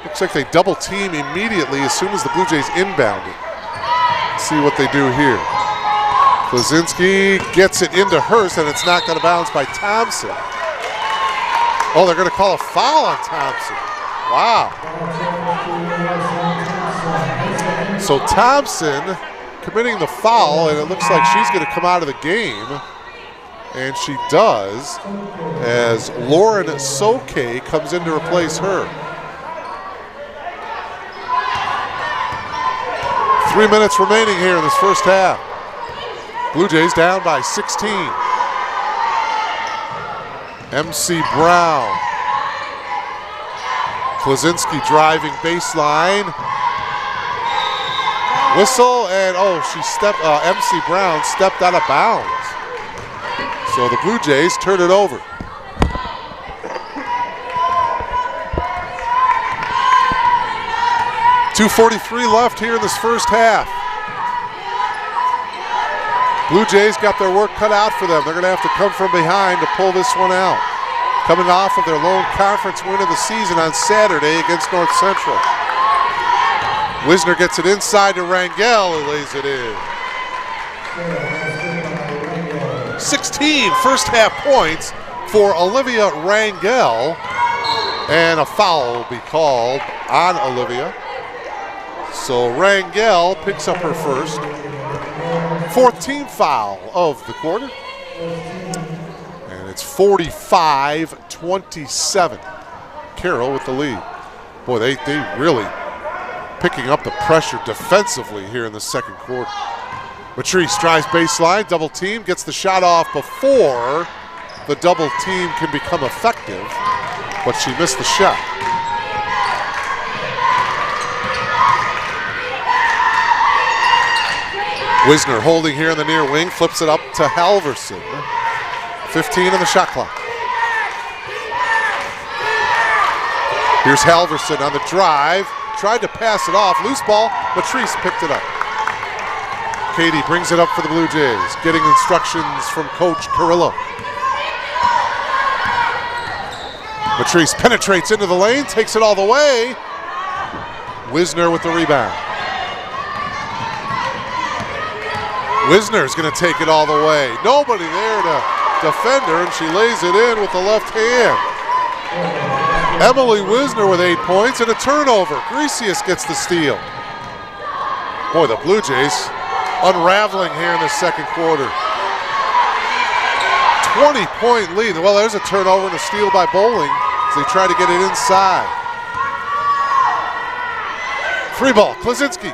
[SPEAKER 2] Looks like they double team immediately as soon as the Blue Jays inbound it. Let's see what they do here. Klaczynski gets it into Hurst, and it's knocked out of bounds by Thompson. Oh, they're going to call a foul on Thompson. Wow. So Thompson committing the foul, and it looks like she's going to come out of the game. And she does, as Lauren Soke comes in to replace her. 3 minutes remaining here in this first half. Blue Jays down by 16. MC Brown. Klaczynski driving baseline. Whistle, and MC Brown stepped out of bounds. So the Blue Jays turn it over. .243 left here in this first half. Blue Jays got their work cut out for them. They're going to have to come from behind to pull this one out. Coming off of their lone conference win of the season on Saturday against North Central. Wisner gets it inside to Rangel, who lays it in. 16 first half points for Olivia Rangel, and a foul will be called on Olivia. So Rangel picks up her first. Fourth team foul of the quarter. And it's 45-27. Carroll with the lead. Boy, they really picking up the pressure defensively here in the second quarter. Matrice drives baseline, double team, gets the shot off before the double team can become effective, but she missed the shot. Wisner holding here in the near wing, flips it up to Halverson. 15 on the shot clock. Here's Halverson on the drive, tried to pass it off, loose ball, Matrice picked it up. Katie brings it up for the Blue Jays, getting instructions from Coach Carrillo. Matrice penetrates into the lane, takes it all the way. Wisner with the rebound. Wisner's going to take it all the way. Nobody there to defend her, and she lays it in with the left hand. Emily Wisner with 8 points and a turnover. Grecius gets the steal. Boy, the Blue Jays unraveling here in the second quarter. 20-point lead. Well, there's a turnover and a steal by Bowling as they try to get it inside. Free ball, Klaczynski.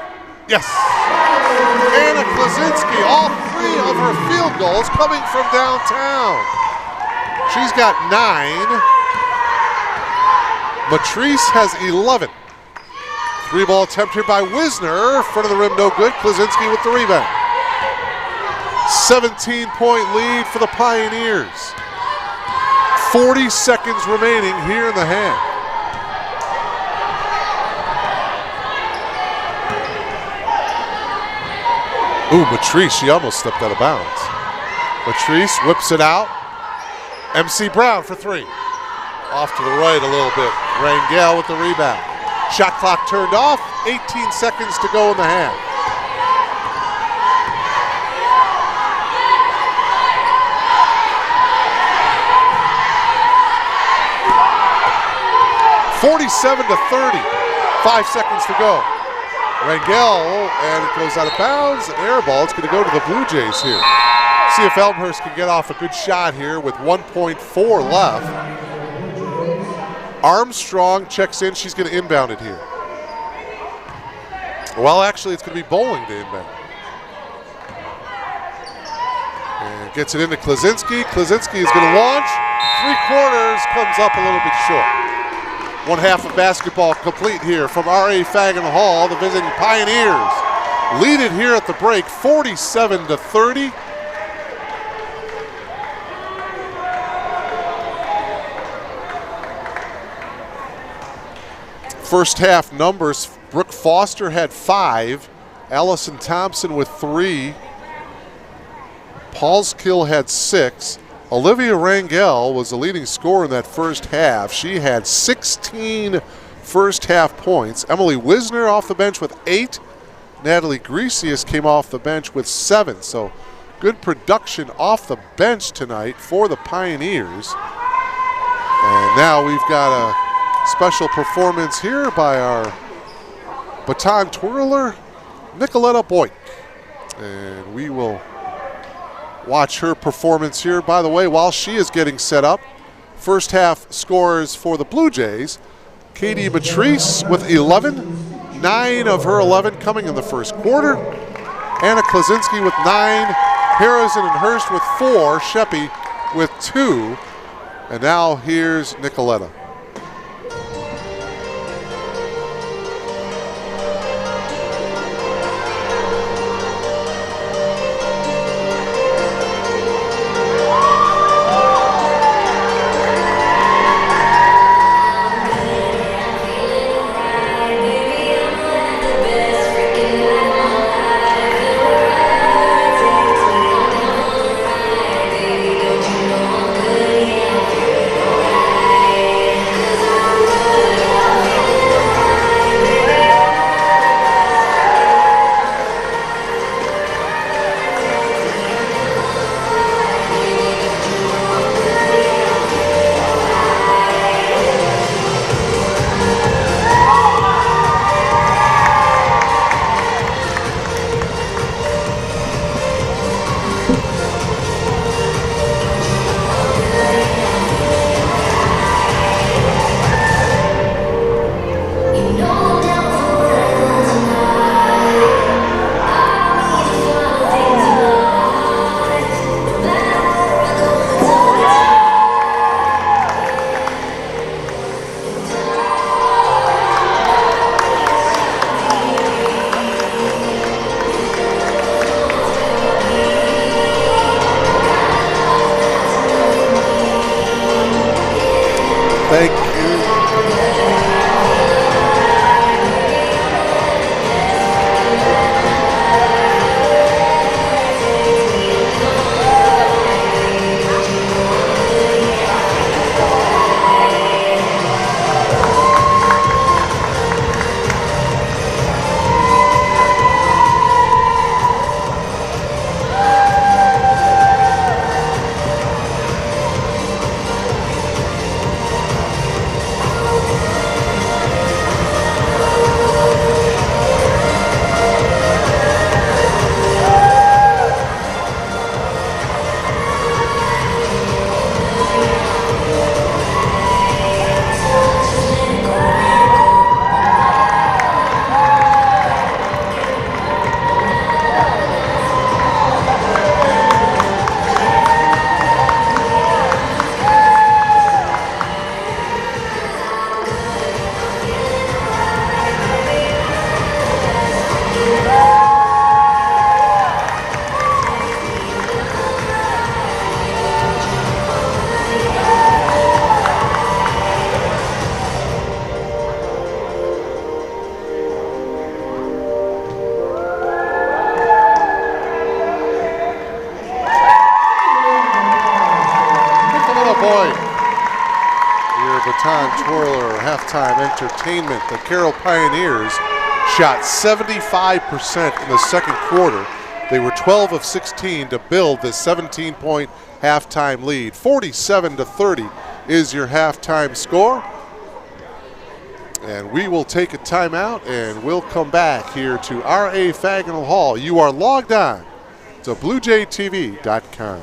[SPEAKER 2] Yes. Anna Klaczynski, all 3 of her field goals coming from downtown. She's got 9. Matrice has 11. 3-ball attempt here by Wisner. Front of the rim, no good. Klaczynski with the rebound. 17-point lead for the Pioneers. 40 seconds remaining here in the half. Ooh, Matrice, she almost stepped out of bounds. Matrice whips it out. MC Brown for 3. Off to the right a little bit. Rangel with the rebound. Shot clock turned off. 18 seconds to go in the half. (47-30). 5 seconds to go. Rangel, and it goes out of bounds. An air ball. It's going to go to the Blue Jays here. See if Elmhurst can get off a good shot here with 1.4 left. Armstrong checks in. She's going to inbound it here. Well, actually, it's going to be Bowling to inbound. And gets it into Klaczynski. Klaczynski is going to launch. 3/4 comes up a little bit short. One half of basketball complete here from R.A. Fagan Hall. The visiting Pioneers lead it here at the break, 47-30. First half numbers, Brooke Foster had 5, Allison Thompson with 3, Paulskill had 6, Olivia Rangel was the leading scorer in that first half. She had 16 first half points. Emily Wisner off the bench with 8, Natalie Grecius came off the bench with 7, so good production off the bench tonight for the Pioneers. And now we've got a special performance here by our baton twirler, Nicoletta Boyk. And we will watch her performance here. By the way, while she is getting set up, first half scores for the Blue Jays. Katie Matrice with 11, 9 of her 11 coming in the first quarter. Anna Klasinski with 9, Harrison and Hurst with 4, Sheppy with 2. And now here's Nicoletta. Thank you. Baton twirler, halftime entertainment. The Carroll Pioneers shot 75% in the second quarter. They were 12 of 16 to build this 17-point halftime lead. 47-30 is your halftime score. And we will take a timeout and we'll come back here to R.A. Fagnall Hall. You are logged on to BlueJayTV.com.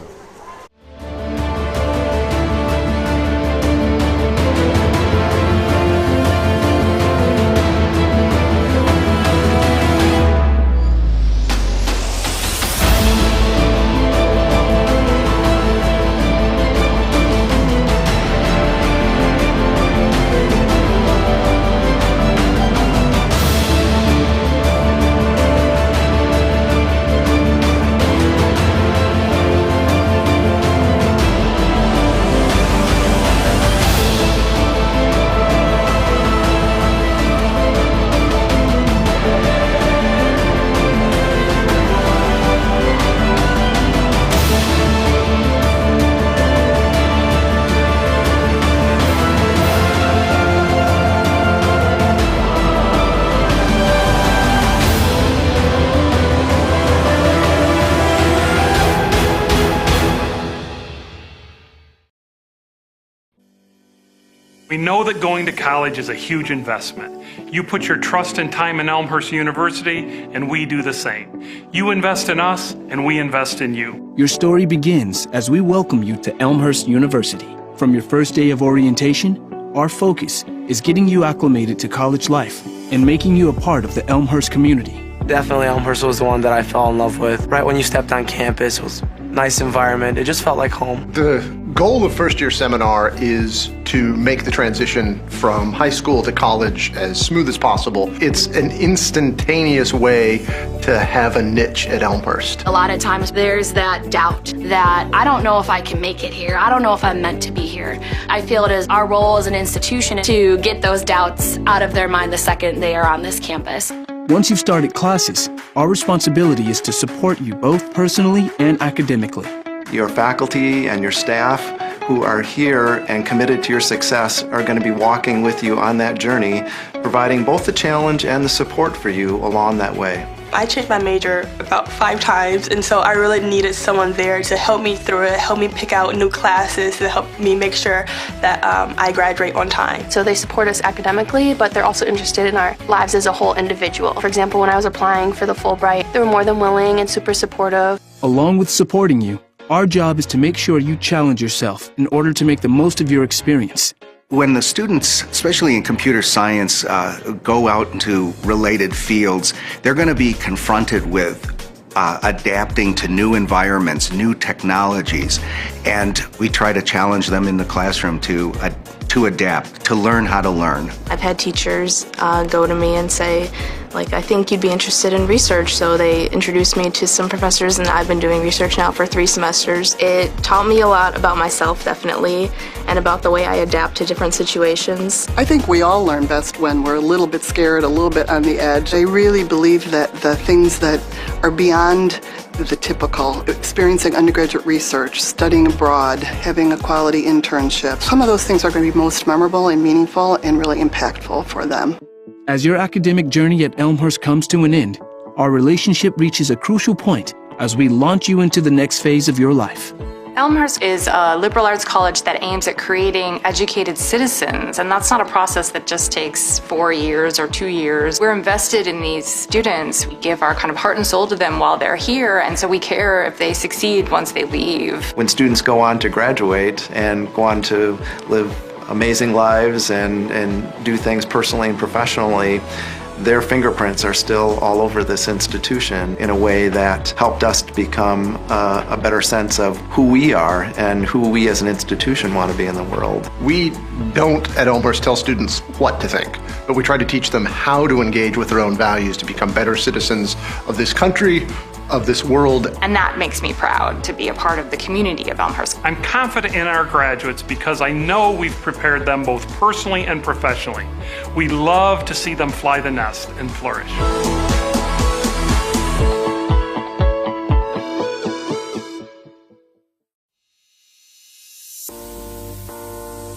[SPEAKER 4] We know that going to college is a huge investment. You put your trust and time in Elmhurst University, and we do the same. You invest in us, and we invest in you.
[SPEAKER 1] Your story begins as we welcome you to Elmhurst University. From your first day of orientation, our focus is getting you acclimated to college life and making you a part of the Elmhurst community.
[SPEAKER 5] Definitely Elmhurst was the one that I fell in love with. Right when you stepped on campus, it was a nice environment. It just felt like home.
[SPEAKER 6] The goal of first year seminar is to make the transition from high school to college as smooth as possible. It's an instantaneous way to have a niche at Elmhurst.
[SPEAKER 7] A lot of times there's that doubt that I don't know if I can make it here. I don't know if I'm meant to be here. I feel it is our role as an institution to get those doubts out of their mind the second they are on this campus.
[SPEAKER 1] Once you've started classes, our responsibility is to support you both personally and academically.
[SPEAKER 8] Your faculty and your staff who are here and committed to your success are going to be walking with you on that journey, providing both the challenge and the support for you along that way.
[SPEAKER 9] I changed my major about 5 times, and so I really needed someone there to help me through it, help me pick out new classes, to help me make sure that I graduate on time.
[SPEAKER 10] So they support us academically, but they're also interested in our lives as a whole individual. For example, when I was applying for the Fulbright, they were more than willing and super supportive.
[SPEAKER 1] Along with supporting you, our job is to make sure you challenge yourself in order to make the most of your experience.
[SPEAKER 11] When the students, especially in computer science, go out into related fields, they're going to be confronted with adapting to new environments, new technologies, and we try to challenge them in the classroom to adapt, to learn how to learn.
[SPEAKER 10] I've had teachers go to me and say, I think you'd be interested in research, so they introduced me to some professors, and I've been doing research now for 3 semesters. It taught me a lot about myself, definitely, and about the way I adapt to different situations.
[SPEAKER 12] I think we all learn best when we're a little bit scared, a little bit on the edge. I really believe that the things that are beyond the typical, experiencing undergraduate research, studying abroad, having a quality internship, some of those things are going to be most memorable and meaningful and really impactful for them.
[SPEAKER 1] As your academic journey at Elmhurst comes to an end, our relationship reaches a crucial point as we launch you into the next phase of your life.
[SPEAKER 13] Elmhurst is a liberal arts college that aims at creating educated citizens, and that's not a process that just takes 4 years or 2 years. We're invested in these students. We give our kind of heart and soul to them while they're here, and so we care if they succeed once they leave.
[SPEAKER 8] When students go on to graduate and go on to live amazing lives and do things personally and professionally, their fingerprints are still all over this institution in a way that helped us to become a better sense of who we are and who we as an institution want to be in the world.
[SPEAKER 6] We don't at Elmhurst tell students what to think, but we try to teach them how to engage with their own values to become better citizens of this country, of this world.
[SPEAKER 13] And that makes me proud to be a part of the community of Elmhurst.
[SPEAKER 4] I'm confident in our graduates because I know we've prepared them both personally and professionally. We love to see them fly the nest and flourish.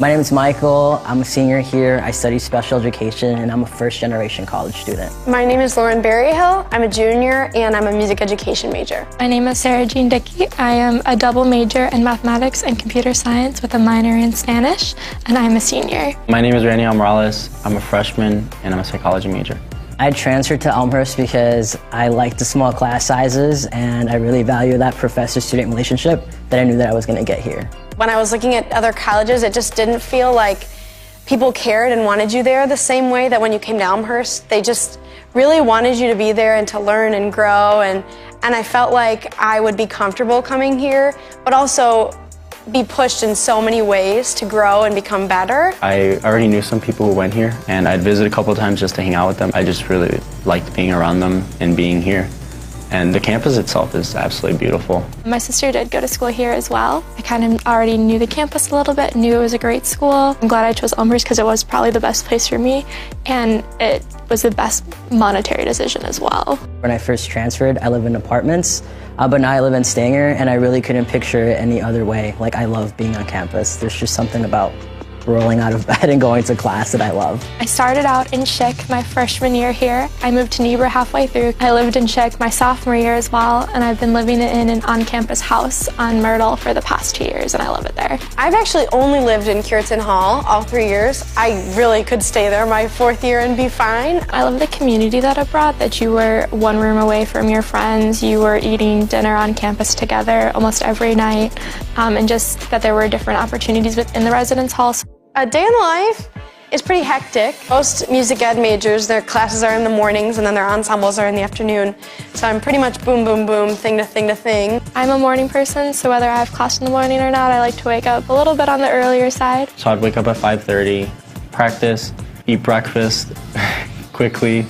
[SPEAKER 14] My name is Michael. I'm a senior here. I study special education, and I'm a first-generation college student.
[SPEAKER 10] My name is Lauren Berryhill. I'm a junior, and I'm a music education major.
[SPEAKER 15] My name is Sarah Jean Dickey. I am a double major in mathematics and computer science with a minor in Spanish, and I'm a senior.
[SPEAKER 16] My name is Raniel Morales. I'm a freshman, and I'm a psychology major.
[SPEAKER 14] I transferred to Elmhurst because I like the small class sizes, and I really value that professor-student relationship that I knew that I was going to get here.
[SPEAKER 10] When I was looking at other colleges, it just didn't feel like people cared and wanted you there the same way that when you came to Elmhurst. They just really wanted you to be there and to learn and grow, and I felt like I would be comfortable coming here, but also be pushed in so many ways to grow and become better.
[SPEAKER 16] I already knew some people who went here, and I'd visit a couple of times just to hang out with them. I just really liked being around them and being here. And the campus itself is absolutely beautiful.
[SPEAKER 15] My sister did go to school here as well. I kind of already knew the campus a little bit, knew it was a great school. I'm glad I chose Elmhurst because it was probably the best place for me, and it was the best monetary decision as well.
[SPEAKER 14] When I first transferred, I lived in apartments, but now I live in Stanger, and I really couldn't picture it any other way. I love being on campus. There's just something about rolling out of bed and going to class that I love.
[SPEAKER 15] I started out in Chick my freshman year here. I moved to Niebuhr halfway through. I lived in Chick my sophomore year as well, and I've been living in an on-campus house on Myrtle for the past 2 years, and I love it there.
[SPEAKER 10] I've actually only lived in Cureton Hall all 3 years. I really could stay there my 4th year and be fine.
[SPEAKER 15] I love the community that it brought, that you were one room away from your friends, you were eating dinner on campus together almost every night, and just that there were different opportunities within the residence halls.
[SPEAKER 10] A day in the life is pretty hectic. Most music ed majors, their classes are in the mornings and then their ensembles are in the afternoon. So I'm pretty much boom, boom, boom, thing to thing to thing.
[SPEAKER 15] I'm a morning person, so whether I have class in the morning or not, I like to wake up a little bit on the earlier side.
[SPEAKER 16] So I'd wake up at 5:30, practice, eat breakfast quickly,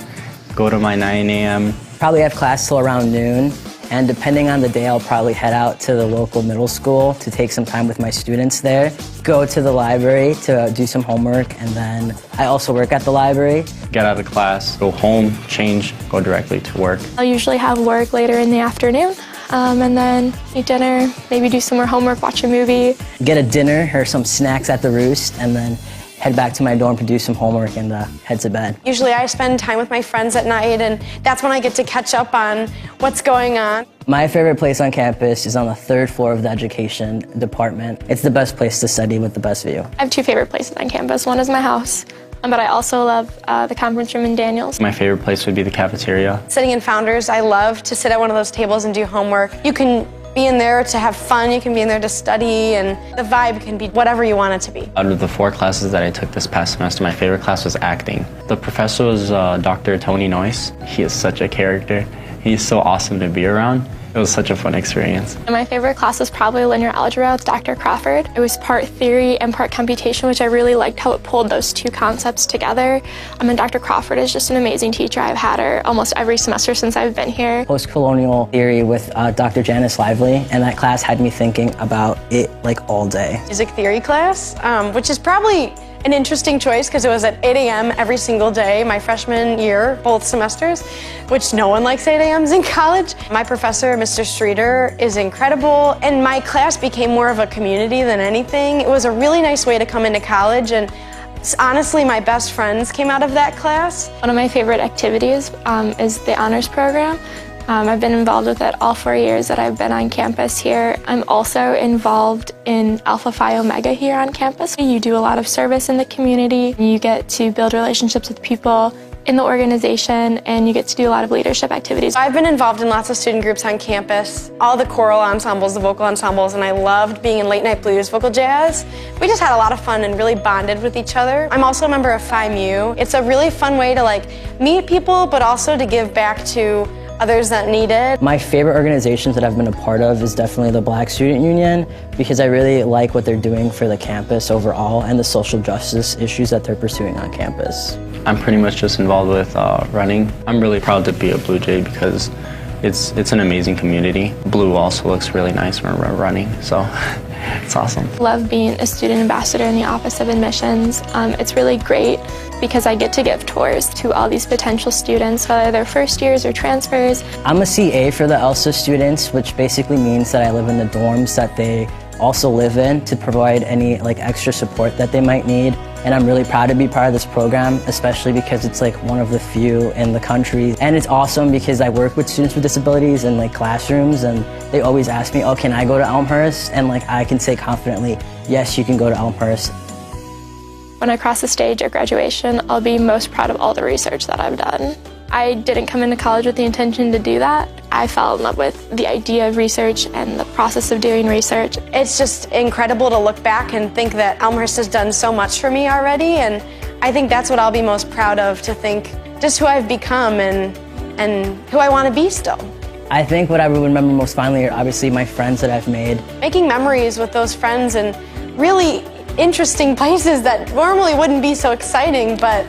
[SPEAKER 16] go to my 9 a.m.
[SPEAKER 14] Probably have class till around noon, and depending on the day, I'll probably head out to the local middle school to take some time with my students there, go to the library to do some homework, and then I also work at the library.
[SPEAKER 16] Get out of class, go home, change, go directly to work.
[SPEAKER 15] I'll usually have work later in the afternoon, and then eat dinner, maybe do some more homework, watch a movie.
[SPEAKER 14] Get a dinner or some snacks at the Roost, and then head back to my dorm to do some homework and head to bed.
[SPEAKER 10] Usually I spend time with my friends at night, and that's when I get to catch up on what's going on.
[SPEAKER 14] My favorite place on campus is on the 3rd floor of the education department. It's the best place to study with the best view.
[SPEAKER 15] I have 2 favorite places on campus. One is my house, but I also love the conference room in Daniels.
[SPEAKER 16] My favorite place would be the cafeteria.
[SPEAKER 10] Sitting in Founders, I love to sit at one of those tables and do homework. You can be in there to have fun, you can be in there to study, and the vibe can be whatever you want it to be.
[SPEAKER 16] Out of the 4 classes that I took this past semester, my favorite class was acting. The professor was Dr. Tony Noyce. He is such a character. He's so awesome to be around. It was such a fun experience.
[SPEAKER 15] And my favorite class was probably linear algebra with Dr. Crawford. It was part theory and part computation, which I really liked how it pulled those 2 concepts together. And Dr. Crawford is just an amazing teacher. I've had her almost every semester since I've been here.
[SPEAKER 14] Post-colonial theory with Dr. Janice Lively, and that class had me thinking about it like all day.
[SPEAKER 10] Music theory class, which is probably an interesting choice because it was at 8 a.m. every single day my freshman year, both semesters, which no one likes 8 a.m.s in college. My professor, Mr. Streeter, is incredible, and my class became more of a community than anything. It was a really nice way to come into college, and honestly, my best friends came out of that class. One of my favorite activities is the honors program. I've been involved with it all 4 years that I've been on campus here. I'm also involved in Alpha Phi Omega here on campus. You do a lot of service in the community. You get to build relationships with people in the organization, and you get to do a lot of leadership activities. I've been involved in lots of student groups on campus, all the choral ensembles, the vocal ensembles, and I loved being in late night blues, vocal jazz. We just had a lot of fun and really bonded with each other. I'm also a member of Phi Mu. It's a really fun way to meet people, but also to give back to others that need it.
[SPEAKER 14] My favorite organizations that I've been a part of is definitely the Black Student Union, because I really like what they're doing for the campus overall and the social justice issues that they're pursuing on campus.
[SPEAKER 16] I'm pretty much just involved with running. I'm really proud to be a Blue Jay because it's an amazing community. Blue also looks really nice when we're running, so it's awesome.
[SPEAKER 15] Love being a student ambassador in the Office of Admissions. It's really great because I get to give tours to all these potential students, whether they're first years or transfers.
[SPEAKER 14] I'm a CA for the ELSA students, which basically means that I live in the dorms that they also live in to provide any extra support that they might need. And I'm really proud to be part of this program, especially because it's one of the few in the country. And it's awesome because I work with students with disabilities in classrooms, and they always ask me, oh, can I go to Elmhurst? And I can say confidently, yes, you can go to Elmhurst.
[SPEAKER 15] When I cross the stage at graduation, I'll be most proud of all the research that I've done. I didn't come into college with the intention to do that. I fell in love with the idea of research and the process of doing research. It's just incredible to look back and think that Elmhurst has done so much for me already, and I think that's what I'll be most proud of, to think just who I've become and who I want to be still.
[SPEAKER 14] I think what I would remember most fondly are obviously my friends that I've made.
[SPEAKER 10] Making memories with those friends in really interesting places that normally wouldn't be so exciting, but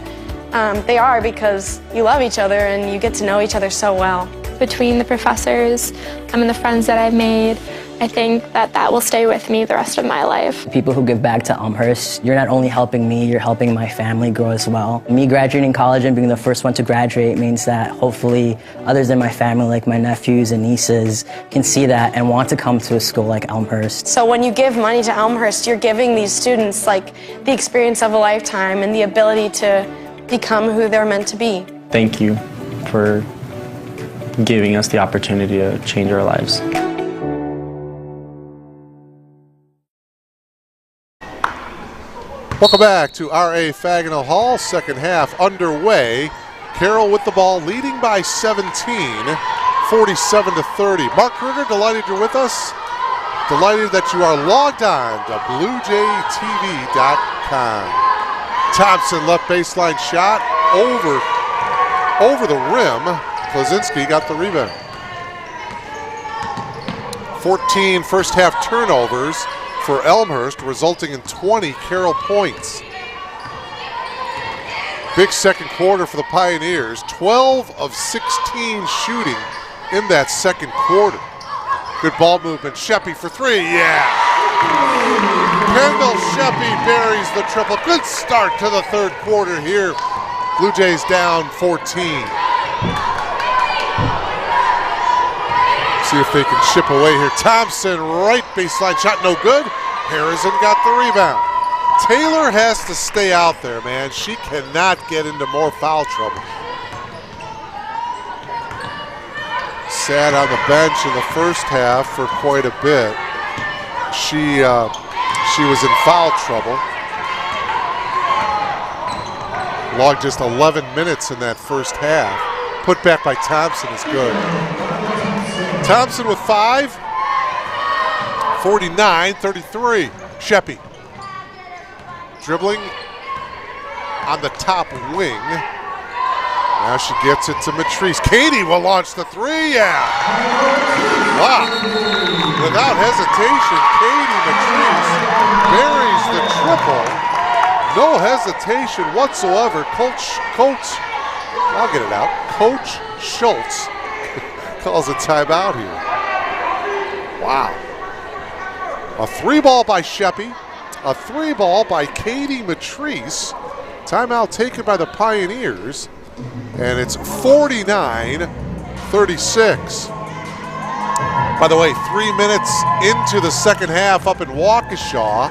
[SPEAKER 10] they are because you love each other and you get to know each other so well. Between the professors and the friends that I've made
[SPEAKER 15] I think that will stay with me the rest of my life.
[SPEAKER 14] People who give back to Elmhurst, you're not only helping me, you're helping my family grow as well. Me graduating college and being the first one to graduate means that hopefully others in my family, like my nephews and nieces, can see that and want to come to a school like Elmhurst.
[SPEAKER 10] So when you give money to Elmhurst, you're giving these students like the experience of a lifetime and the ability to become who they're meant to be.
[SPEAKER 16] Thank you for giving us the opportunity to change our lives.
[SPEAKER 2] Welcome back to R.A. Fagnall Hall. Second half underway. Carroll with the ball, leading by 17, 47-30. Mark Kruger, delighted you're with us. Delighted that you are logged on to BlueJayTV.com. Thompson left baseline shot over the rim. Klaczynski got the rebound. 14 first half turnovers for Elmhurst, resulting in 20 Carroll points. Big second quarter for the Pioneers. 12 of 16 shooting in that second quarter. Good ball movement. Sheppy for three. Yeah. Kendall Sheppy buries the triple. Good start to the third quarter here. Blue Jays down 14. See if they can chip away here. Thompson, right baseline shot, no good. Harrison got the rebound. Taylor has to stay out there, man. She cannot get into more foul trouble. Sat on the bench in the first half for quite a bit. She was in foul trouble. Logged just 11 minutes in that first half. Put back by Thompson is good. Thompson with 5, 49-33. Sheppy dribbling on the top wing. Now she gets it to Matrice. Katie will launch the three, yeah. Wow. Without hesitation, Katie Matrice buries the triple. No hesitation whatsoever. Coach, I'll get it out. Coach Schultz calls a timeout here. Wow. A three ball by Sheppy, a three ball by Katie Matrice. Timeout taken by the Pioneers, and it's 49-36. By the way, 3 minutes into the second half up in Waukesha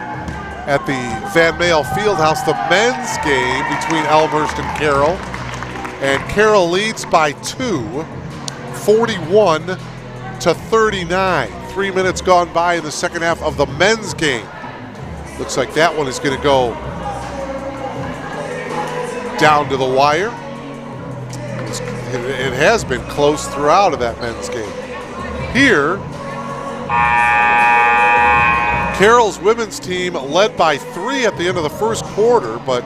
[SPEAKER 2] at the Van Male Fieldhouse, the men's game between Elmhurst and Carroll. And Carroll leads by 2. 41-39. 3 minutes gone by in the second half of the men's game. Looks like that one is going to go down to the wire. It has been close throughout of that men's game. Here, Carroll's women's team led by 3 at the end of the first quarter, but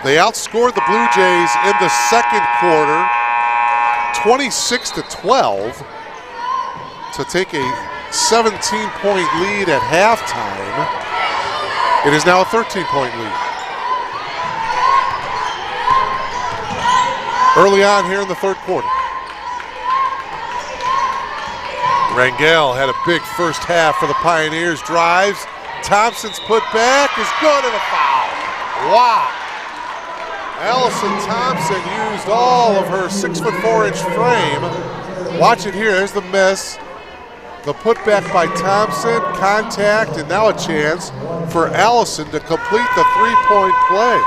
[SPEAKER 2] they outscored the Blue Jays in the second quarter 26-12 to take a 17-point lead at halftime. It is now a 13-point lead. Early on here in the third quarter. Rangel had a big first half for the Pioneers. Drives. Thompson's put back is good and a foul. Wow. Allison Thompson used all of her 6'4" frame. Watch it here. There's the miss. The putback by Thompson, contact, and now a chance for Allison to complete the three-point play.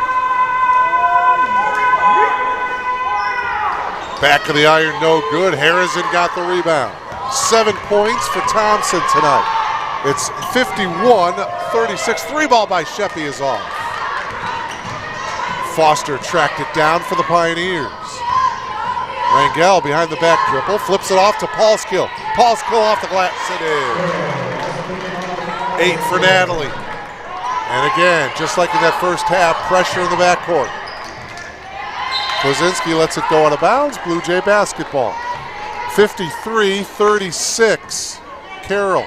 [SPEAKER 2] Back of the iron, no good. Harrison got the rebound. 7 points for Thompson tonight. It's 51-36. Three ball by Sheppy is off. Foster tracked it down for the Pioneers. Rangel behind the back dribble, flips it off to Paulskill. Paulskill off the glass, it is. 8 for Natalie. And again, just like in that first half, pressure in the backcourt. Klaczynski lets it go out of bounds. Blue Jay basketball. 53-36, Carroll.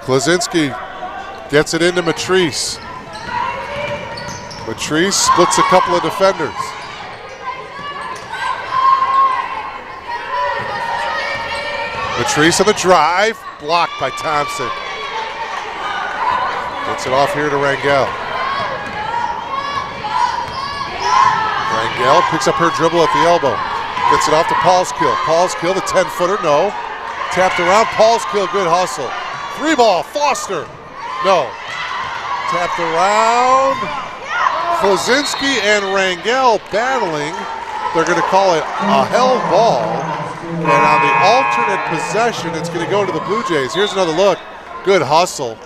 [SPEAKER 2] Klaczynski gets it into Matrice. Matrice splits a couple of defenders. Matrice on the drive, blocked by Thompson. Gets it off here to Rangel. Rangel picks up her dribble at the elbow. Gets it off to Paulskill. Paulskill, the 10-footer, no. Tapped around, Paulskill, good hustle. 3-ball, Foster, no. Tapped around. Klozinski and Rangel battling. They're going to call it a held ball. And on the alternate possession, it's going to go to the Blue Jays. Here's another look. Good hustle.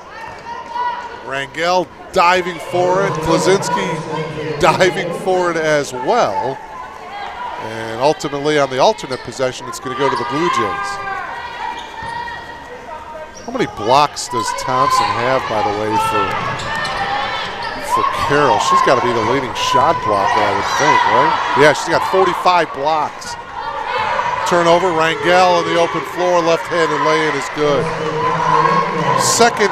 [SPEAKER 2] Rangel diving for it. Klozinski diving for it as well. And ultimately, on the alternate possession, it's going to go to the Blue Jays. How many blocks does Thompson have, by the way, for Carroll? She's got to be the leading shot blocker, I would think, right? Yeah, she's got 45 blocks. Turnover, Rangel on the open floor, left-handed lay-in is good. Second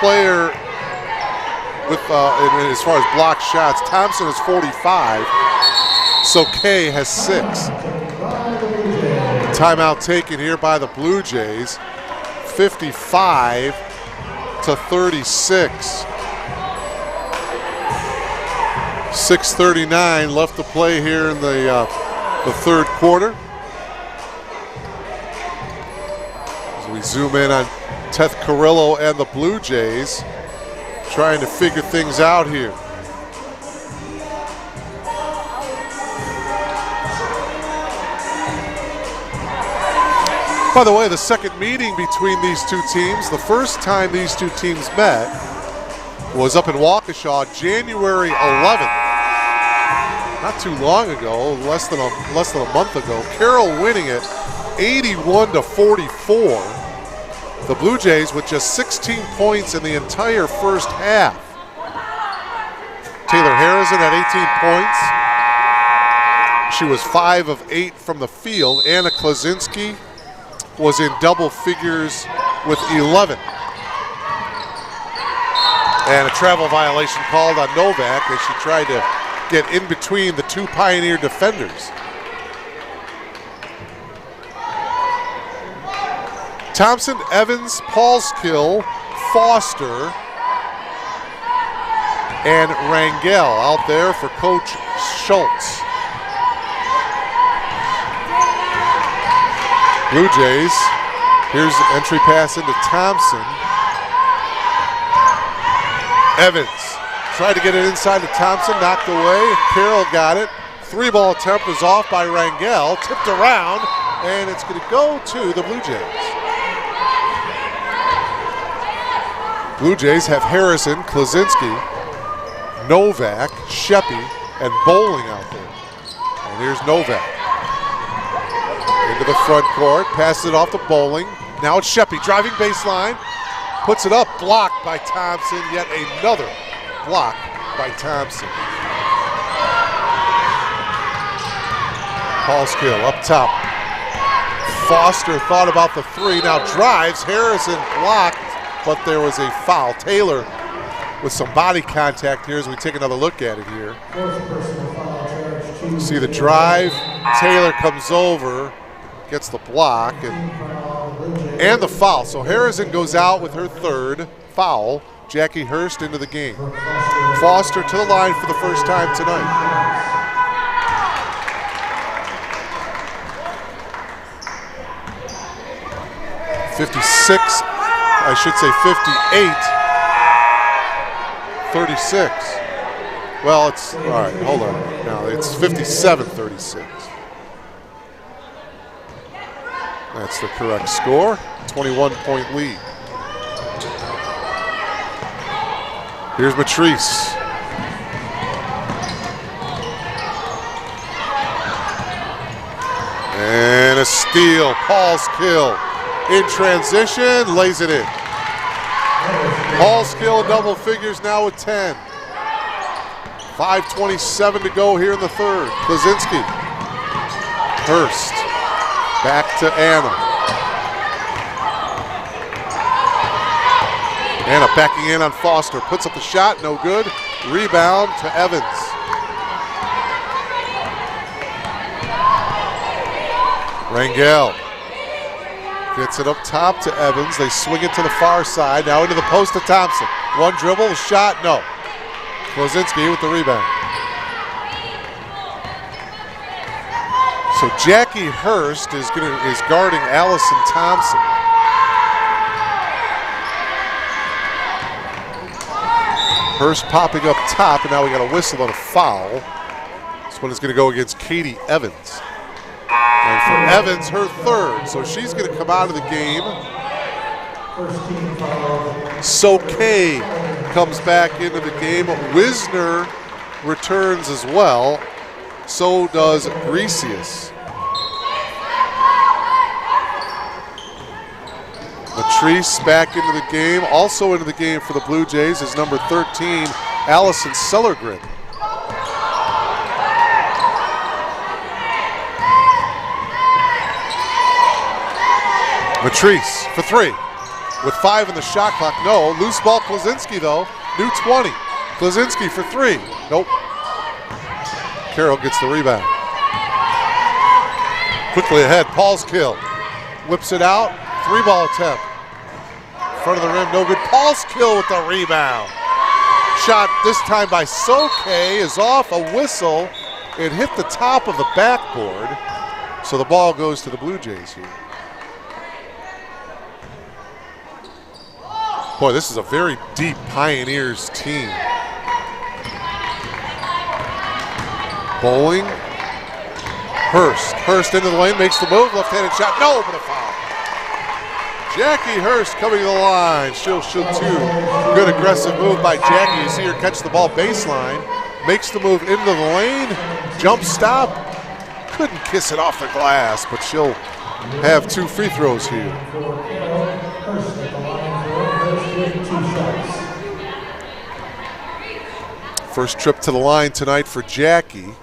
[SPEAKER 2] player with as far as blocked shots, Thompson is 45, so Kay has 6. Timeout taken here by the Blue Jays, 55 to 36. 6:39 left to play here in the third quarter. As we zoom in on Teth Carrillo and the Blue Jays, trying to figure things out here. By the way, the second meeting between these two teams, the first time these two teams met was up in Waukesha, January 11th. Not too long ago, less than a month ago. Carroll winning it 81 to 44. The Blue Jays with just 16 points in the entire first half. Taylor Harrison at 18 points. She was 5 of 8 from the field. Anna Klozinski was in double figures with 11. And a travel violation called on Novak as she tried to get in between the two Pioneer defenders. Thompson, Evans, Paulskill, Foster, and Rangel out there for Coach Schultz. Blue Jays, here's the entry pass into Thompson. Evans tried to get it inside to Thompson, knocked away. Carroll got it. 3-ball attempt was off by Rangel, tipped around, and it's going to go to the Blue Jays. Blue Jays have Harrison, Klozinski, Novak, Sheppy, and Bowling out there. And here's Novak. Into the front court, passes it off to Bowling. Now it's Sheppy, driving baseline, puts it up, blocked by Thompson. Yet another block by Thompson. Paulskill up top. Foster thought about the 3, now drives. Harrison blocked, but there was a foul. Taylor with some body contact here as we take another look at it here. See the drive. Taylor comes over, gets the block, and the foul. So Harrison goes out with her 3rd foul. Jackie Hurst into the game. Foster to the line for the first time tonight. I should say 58-36. Well, it's, all right, hold on. No, it's 57-36. That's the correct score. 21-point lead. Here's Matrice. And a steal. Paulskill in transition, lays it in. Paulskill double figures now with 10. 5:27 to go here in the third. Klozinski. Hurst. Back to Anna. Anna backing in on Foster. Puts up the shot, no good. Rebound to Evans. Rangel. Gets it up top to Evans. They swing it to the far side. Now into the post to Thompson. One dribble, shot, no. Klozinski with the rebound. So Jackie Hurst is guarding Allison Thompson. Hurst popping up top, and now we got a whistle and a foul. This one is going to go against Katie Evans. And for Evans, her third. So she's going to come out of the game. So Kay comes back into the game. Wisner returns as well. So does Grecius. Latrice back into the game. Also into the game for the Blue Jays is number 13, Allison Sellergren. Latrice for three. With 5 in the shot clock, no. Loose ball, Klozinski though. New 20. Klozinski for 3. Nope. Carroll gets the rebound. Quickly ahead, Paul's kill. Whips it out, 3-ball attempt. Front of the rim, no good. Paul's kill with the rebound. Shot this time by Soke is off, a whistle. It hit the top of the backboard. So the ball goes to the Blue Jays here. Boy, this is a very deep Pioneers team. Bowling. Hurst into the lane, makes the move, left-handed shot, no, but a foul. Jackie Hurst coming to the line, she'll shoot 2. Good aggressive move by Jackie. You see her catch the ball baseline, makes the move into the lane, jump stop. Couldn't kiss it off the glass, but she'll have 2 free throws here. First trip to the line tonight for Jackie,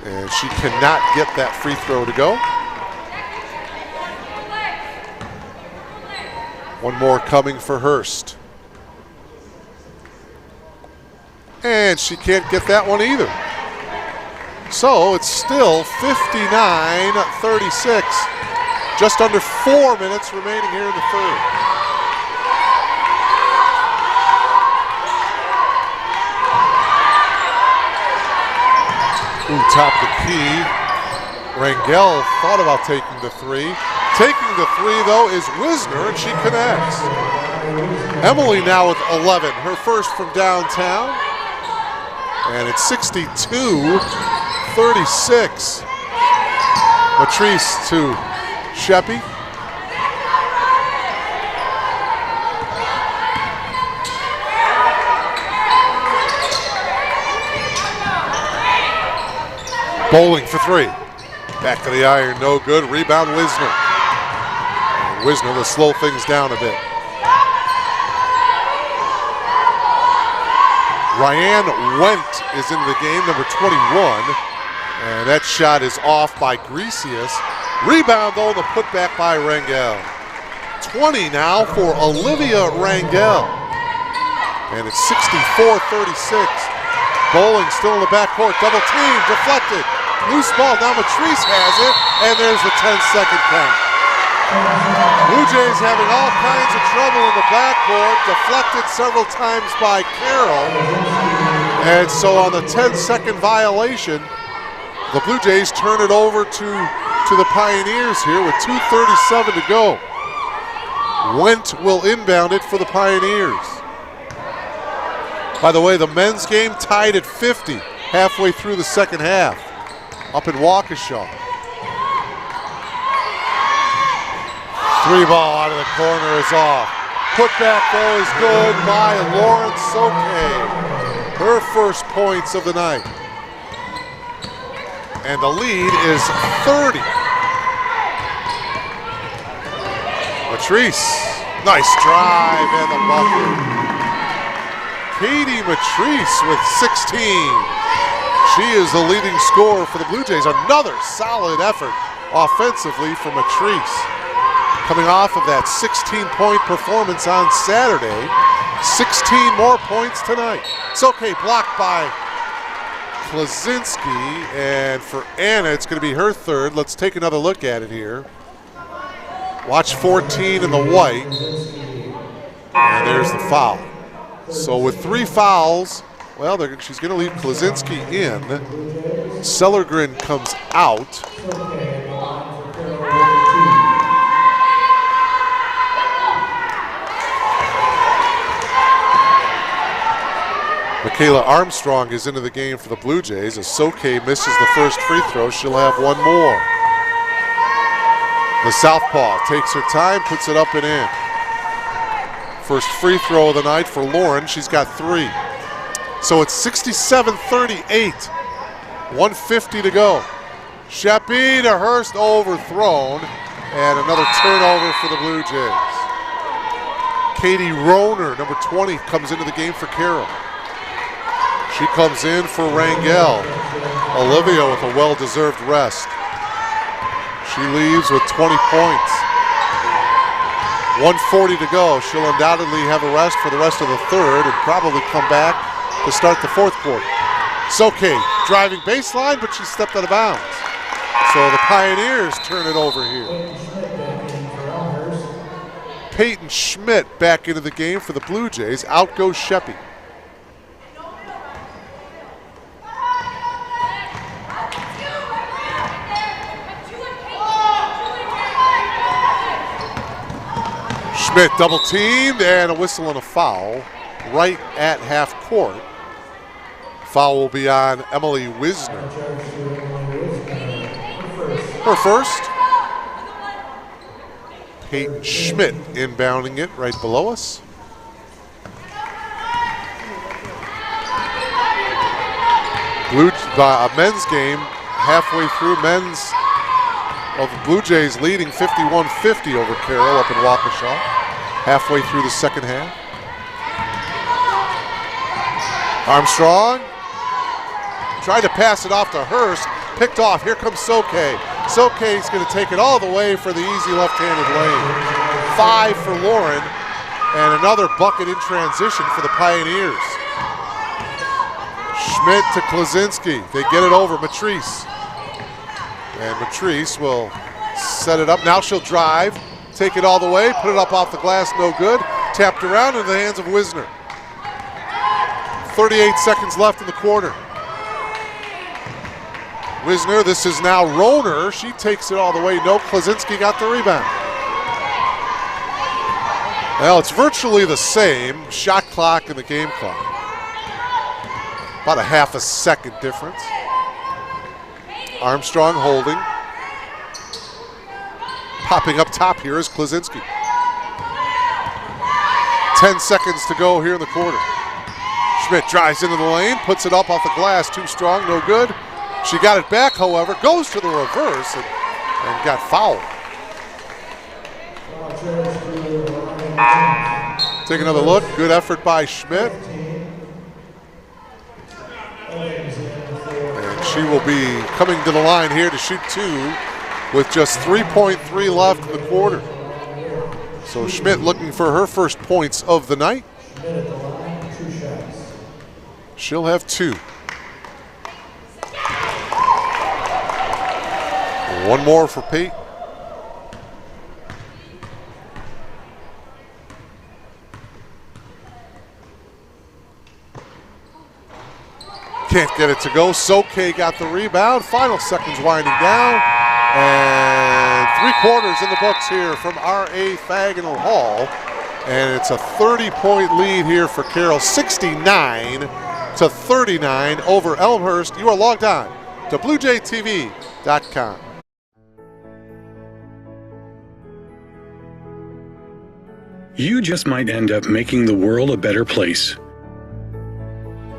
[SPEAKER 2] and she cannot get that free throw to go. One more coming for Hurst. And she can't get that one either. So it's still 59-36. Just under 4 minutes remaining here in the third. Top of the key. Rangel thought about taking the 3. Taking the 3, though, is Wisner, and she connects. Emily now with 11, her first from downtown. And it's 62-36. Latrice to Sheppy. Bowling for 3. Back to the iron, no good. Rebound, Wisner. And Wisner will slow things down a bit. Ryan Wendt is into the game, number 21. And that shot is off by Grecius. Rebound, though, the putback by Rangel. 20 now for Olivia Rangel. And it's 64-36. Bowling still in the backcourt, double team, deflected. Loose ball, now Matrice has it, and there's the 10-second count. Blue Jays having all kinds of trouble in the backcourt, deflected several times by Carroll. And so on the 10-second violation, the Blue Jays turn it over to the Pioneers here with 2:37 to go. Wendt will inbound it for the Pioneers. By the way, the men's game tied at 50 halfway through the second half up in Waukesha. 3-ball out of the corner is off. Putback, though, is good by Lauren Soke. Her first points of the night. And the lead is 30. Latrice, nice drive and the bucket. Katie Matrice with 16. She is the leading scorer for the Blue Jays. Another solid effort offensively from Matrice. Coming off of that 16-point performance on Saturday. 16 more points tonight. It's okay, blocked by Klozinski, and for Anna, it's going to be her third. Let's take another look at it here. Watch 14 in the white. And there's the foul. So with 3 fouls, well, she's going to leave Klaczynski in. Sellergren comes out. Michaela Armstrong is into the game for the Blue Jays. As Soke misses the first free throw, she'll have one more. The southpaw takes her time, puts it up and in. First free throw of the night for Lauren. She's got 3. So it's 67-38. 1:50 to go. Sheppy to Hurst, overthrown. And another turnover for the Blue Jays. Katie Rohner, number 20, comes into the game for Carroll. She comes in for Rangel. Olivia with a well-deserved rest. She leaves with 20 points. 1:40 to go. She'll undoubtedly have a rest for the rest of the third and probably come back to start the fourth quarter. Soke driving baseline, but she stepped out of bounds. So the Pioneers turn it over here. Peyton Schmidt back into the game for the Blue Jays. Out goes Sheppy. Schmidt double teamed and a whistle and a foul right at half court. Foul will be on Emily Wisner. Her first. Peyton Schmidt inbounding it right below us. Men's game halfway through. Men's of the Blue Jays leading 51-50 over Carroll up in Waukesha. Halfway through the second half. Armstrong tried to pass it off to Hurst. Picked off. Here comes Soke. Soke's going to take it all the way for the easy left-handed lane. 5 for Lauren. And another bucket in transition for the Pioneers. Schmidt to Klaczynski. They get it over. Matrice. And Matrice will set it up. Now she'll drive. Take it all the way. Put it up off the glass. No good. Tapped around into the hands of Wisner. 38 seconds left in the quarter. Wisner, this is now Rohner. She takes it all the way. No, Klaczynski got the rebound. Well, it's virtually the same shot clock and the game clock. About a half a second difference. Armstrong holding. Popping up top here is Klaczynski. 10 seconds to go here in the quarter. Schmidt drives into the lane, puts it up off the glass. Too strong, no good. She got it back, however, goes to the reverse and got fouled. Take another look. Good effort by Schmidt. And she will be coming to the line here to shoot 2 with just 3.3 left in the quarter. So Schmidt looking for her first points of the night. She'll have 2. One more for Pete. Can't get it to go. Soke got the rebound. Final seconds winding down. And 3/4 in the books here from R.A. Faginal Hall. And it's a 30-point lead here for Carroll. 69-39 over Elmhurst. You are logged on to BlueJayTV.com.
[SPEAKER 3] You just might end up making the world a better place.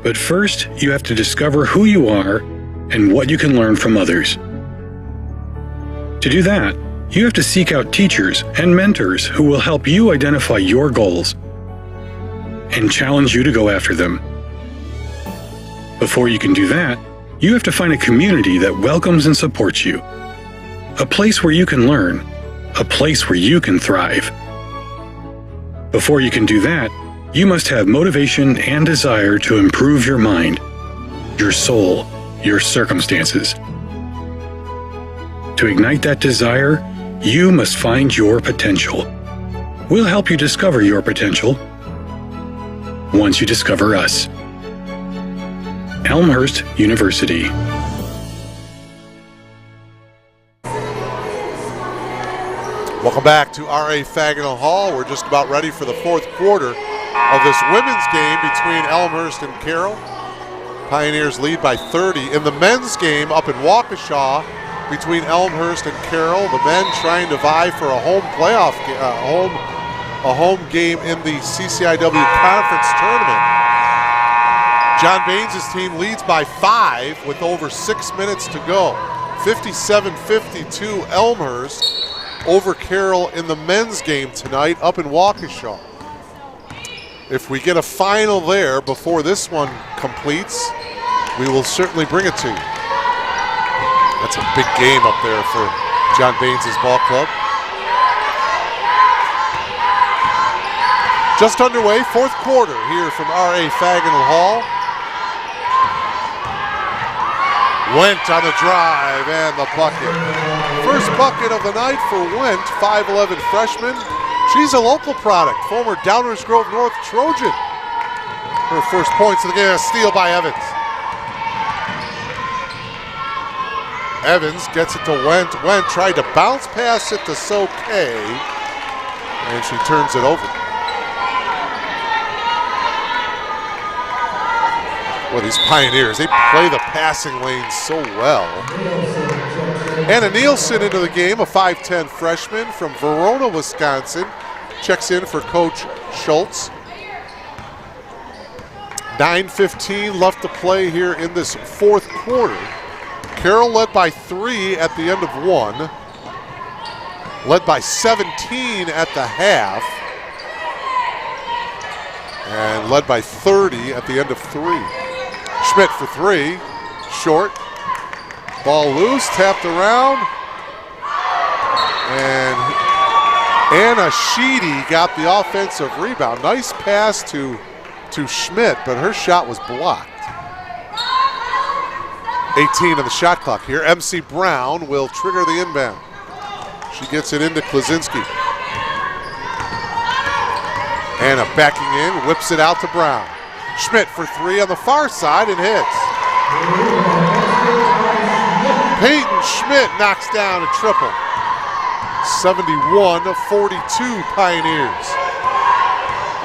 [SPEAKER 3] But first, you have to discover who you are and what you can learn from others. To do that, you have to seek out teachers and mentors who will help you identify your goals and challenge you to go after them. Before you can do that, you have to find a community that welcomes and supports you. A place where you can learn, a place where you can thrive. Before you can do that, you must have motivation and desire to improve your mind, your soul, your circumstances. To ignite that desire, You must find your potential. We'll help you discover your potential once you discover us. Elmhurst University.
[SPEAKER 2] Welcome back to R.A. Faginal Hall. We're just about ready for the fourth quarter of this women's game between Elmhurst and Carroll. Pioneers lead by 30. In the men's game up in Waukesha between Elmhurst and Carroll, the men trying to vie for a home playoff, a home game in the CCIW Conference Tournament. John Baines' team leads by 5 with over 6 minutes to go. 57-52 Elmhurst over Carroll in the men's game tonight up in Waukesha. If we get a final there before this one completes, we will certainly bring it to you. That's a big game up there for John Baines' ball club. Just underway, fourth quarter here from R.A. Faginal Hall. Went on the drive and the bucket. First bucket of the night for Went, 5'11" freshman. She's a local product, former Downers Grove North Trojan. Her first points of the game, a steal by Evans. Evans gets it to Went. Went tried to bounce pass it to Soke, and she turns it over. Well, these Pioneers, they play the passing lane so well. Anna Nielsen into the game, a 5'10" freshman from Verona, Wisconsin. Checks in for Coach Schultz. 9:15 left to play here in this fourth quarter. Carroll led by 3 at the end of 1. Led by 17 at the half. And led by 30 at the end of 3. Schmidt for 3, short. Ball loose, tapped around. And Anna Sheedy got the offensive rebound. Nice pass to Schmidt, but her shot was blocked. 18 on the shot clock here. MC Brown will trigger the inbound. She gets it into Klaczynski. Anna backing in, whips it out to Brown. Schmidt for 3 on the far side and hits. Peyton Schmidt knocks down a triple. 71-42 Pioneers.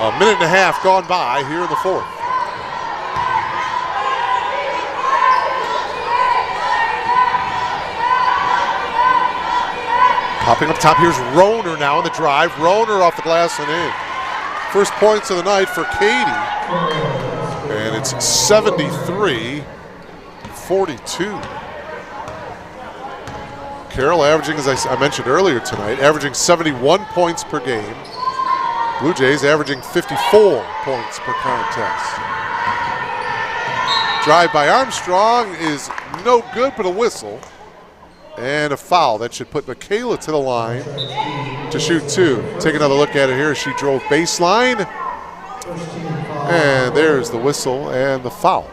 [SPEAKER 2] A minute and a half gone by here in the fourth. Popping up top, here's Rohner now on the drive. Rohner off the glass and in. First points of the night for Katie. And it's 73-42. Carroll averaging, as I mentioned earlier tonight, averaging 71 points per game. Blue Jays averaging 54 points per contest. Drive by Armstrong is no good, but a whistle. And a foul. That should put Michaela to the line to shoot 2. Take another look at it here as she drove baseline. And there's the whistle and the foul.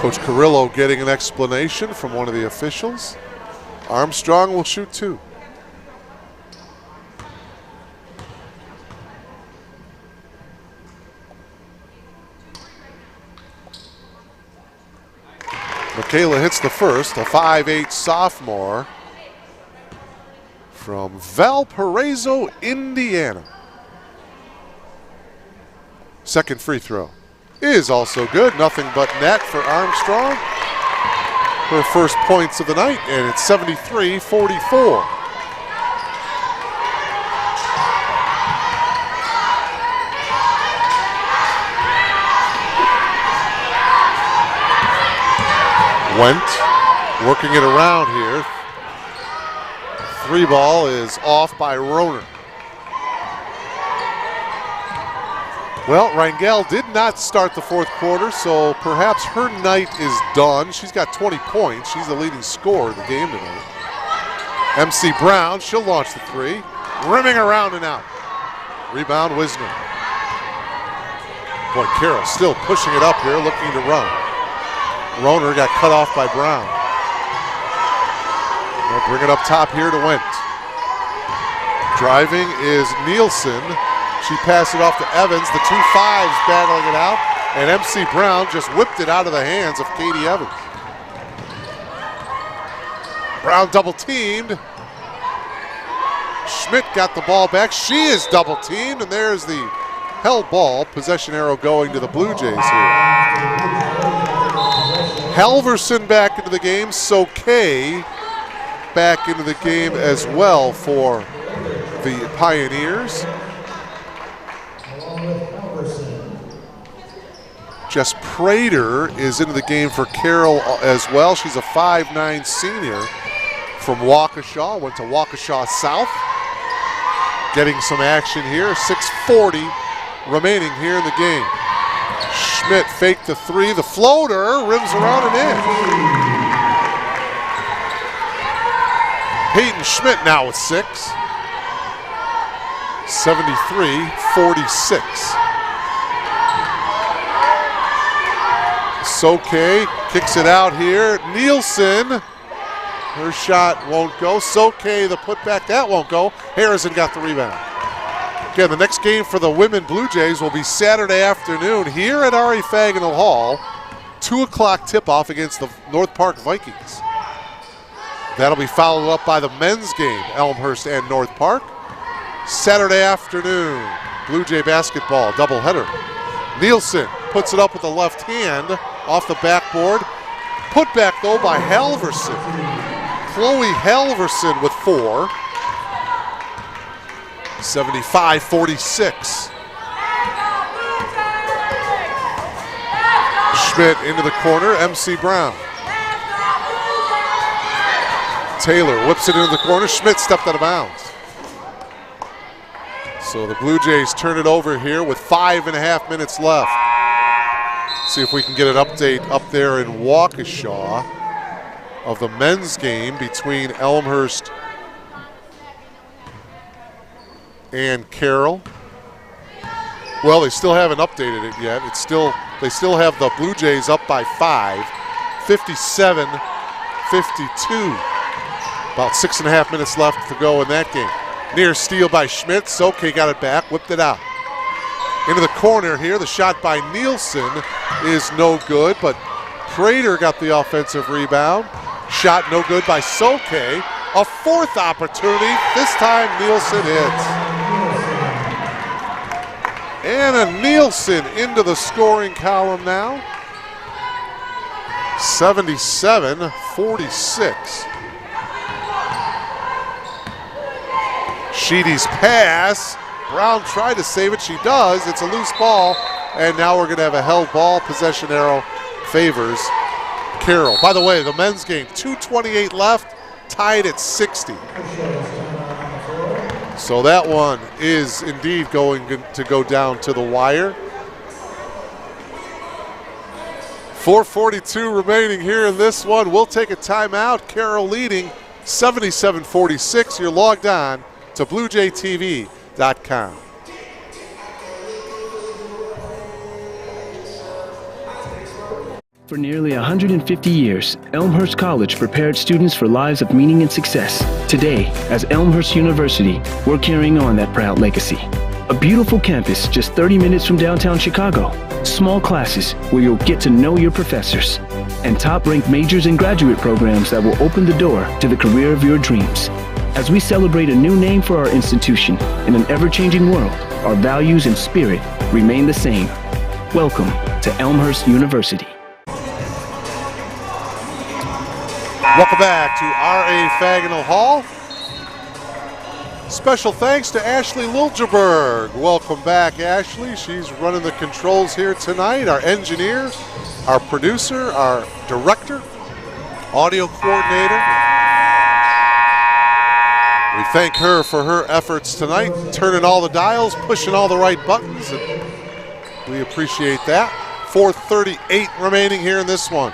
[SPEAKER 2] Coach Carrillo getting an explanation from one of the officials. Armstrong will shoot 2. Michaela hits the first, a 5'8" sophomore from Valparaiso, Indiana. Second free throw is also good. Nothing but net for Armstrong. Her first points of the night, and it's 73-44. Went working it around here. 3 ball is off by Rohner. Well, Rangel did not start the fourth quarter, so perhaps her night is done. She's got 20 points. She's the leading scorer of the game tonight. MC Brown, she'll launch the 3. Rimming around and out. Rebound, Wisner. Boy, Carroll still pushing it up here, looking to run. Rohner got cut off by Brown. They'll bring it up top here to Wendt. Driving is Nielsen. She passed it off to Evans. The 2-5s battling it out. And MC Brown just whipped it out of the hands of Katie Evans. Brown double teamed. Schmidt got the ball back. She is double teamed, and there's the held ball. Possession arrow going to the Blue Jays here. Halverson back into the game. Soke back into the game as well for the Pioneers. Jess Prater is into the game for Carroll as well. She's a 5'9" senior from Waukesha. Went to Waukesha South. Getting some action here. 6:40 remaining here in the game. Schmidt faked the three. The floater rims around and in. Peyton Schmidt now with 6. 73-46. Soke kicks it out here. Nielsen, her shot won't go. Soke, the putback, that won't go. Harrison got the rebound. Again, the next game for the women Blue Jays will be Saturday afternoon here at R.E. Fagenal Hall. 2 o'clock tip-off against the North Park Vikings. That'll be followed up by the men's game, Elmhurst and North Park. Saturday afternoon, Blue Jay basketball doubleheader. Nielsen puts it up with the left hand off the backboard. Put back though by Halverson. Chloe Halverson with 4. 75-46. Schmidt into the corner, MC Brown. Taylor whips it into the corner. Schmidt stepped out of bounds. So the Blue Jays turn it over here with 5.5 minutes left. See if we can get an update up there in Waukesha of the men's game between Elmhurst and Carroll. Well, they still haven't updated it yet. They still have the Blue Jays up by 5, 57-52. About 6.5 minutes left to go in that game. Near steal by Schmidt. Soke got it back, whipped it out. Into the corner here. The shot by Nielsen is no good, but Prater got the offensive rebound. Shot no good by Soke. A 4th opportunity. This time Nielsen hits. Anna Nielsen into the scoring column now. 77-46. Sheedy's pass. Brown tried to save it. She does. It's a loose ball. And now we're going to have a held ball. Possession arrow favors Carroll. By the way, the men's game, 2:28 left, tied at 60. So that one is indeed going to go down to the wire. 4:42 remaining here in this one. We'll take a timeout. Carroll leading 77-46. You're logged on to BlueJayTV.com.
[SPEAKER 1] For nearly 150 years, Elmhurst College prepared students for lives of meaning and success. Today, as Elmhurst University, we're carrying on that proud legacy. A beautiful campus just 30 minutes from downtown Chicago. Small classes where you'll get to know your professors. And top-ranked majors and graduate programs that will open the door to the career of your dreams. As we celebrate a new name for our institution in an ever-changing world, our values and spirit remain the same. Welcome to Elmhurst University.
[SPEAKER 2] Welcome back to R.A. Fagenal Hall. Special thanks to Ashley Liljeberg. Welcome back, Ashley. She's running the controls here tonight. Our engineer, our producer, our director, audio coordinator. We thank her for her efforts tonight, turning all the dials, pushing all the right buttons, and we appreciate that. 4:38 remaining here in this one.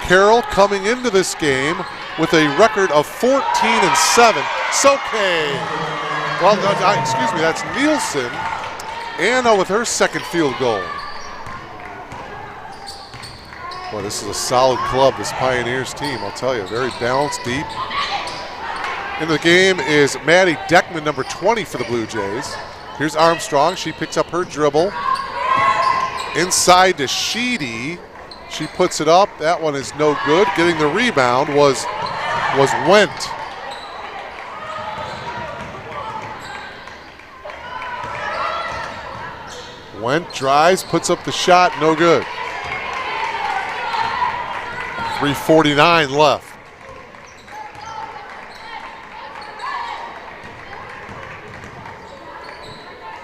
[SPEAKER 2] Carroll coming into this game with a record of 14-7. Soke, well, excuse me, that's Nielsen. Anna with her second field goal. Boy, this is a solid club, this Pioneers team, I'll tell you. Very balanced, deep. Into the game is Maddie Deckman, number 20 for the Blue Jays. Here's Armstrong. She picks up her dribble. Inside to Sheedy. She puts it up. That one is no good. Getting the rebound was Wendt. Wendt drives, puts up the shot, no good. 3:49 left.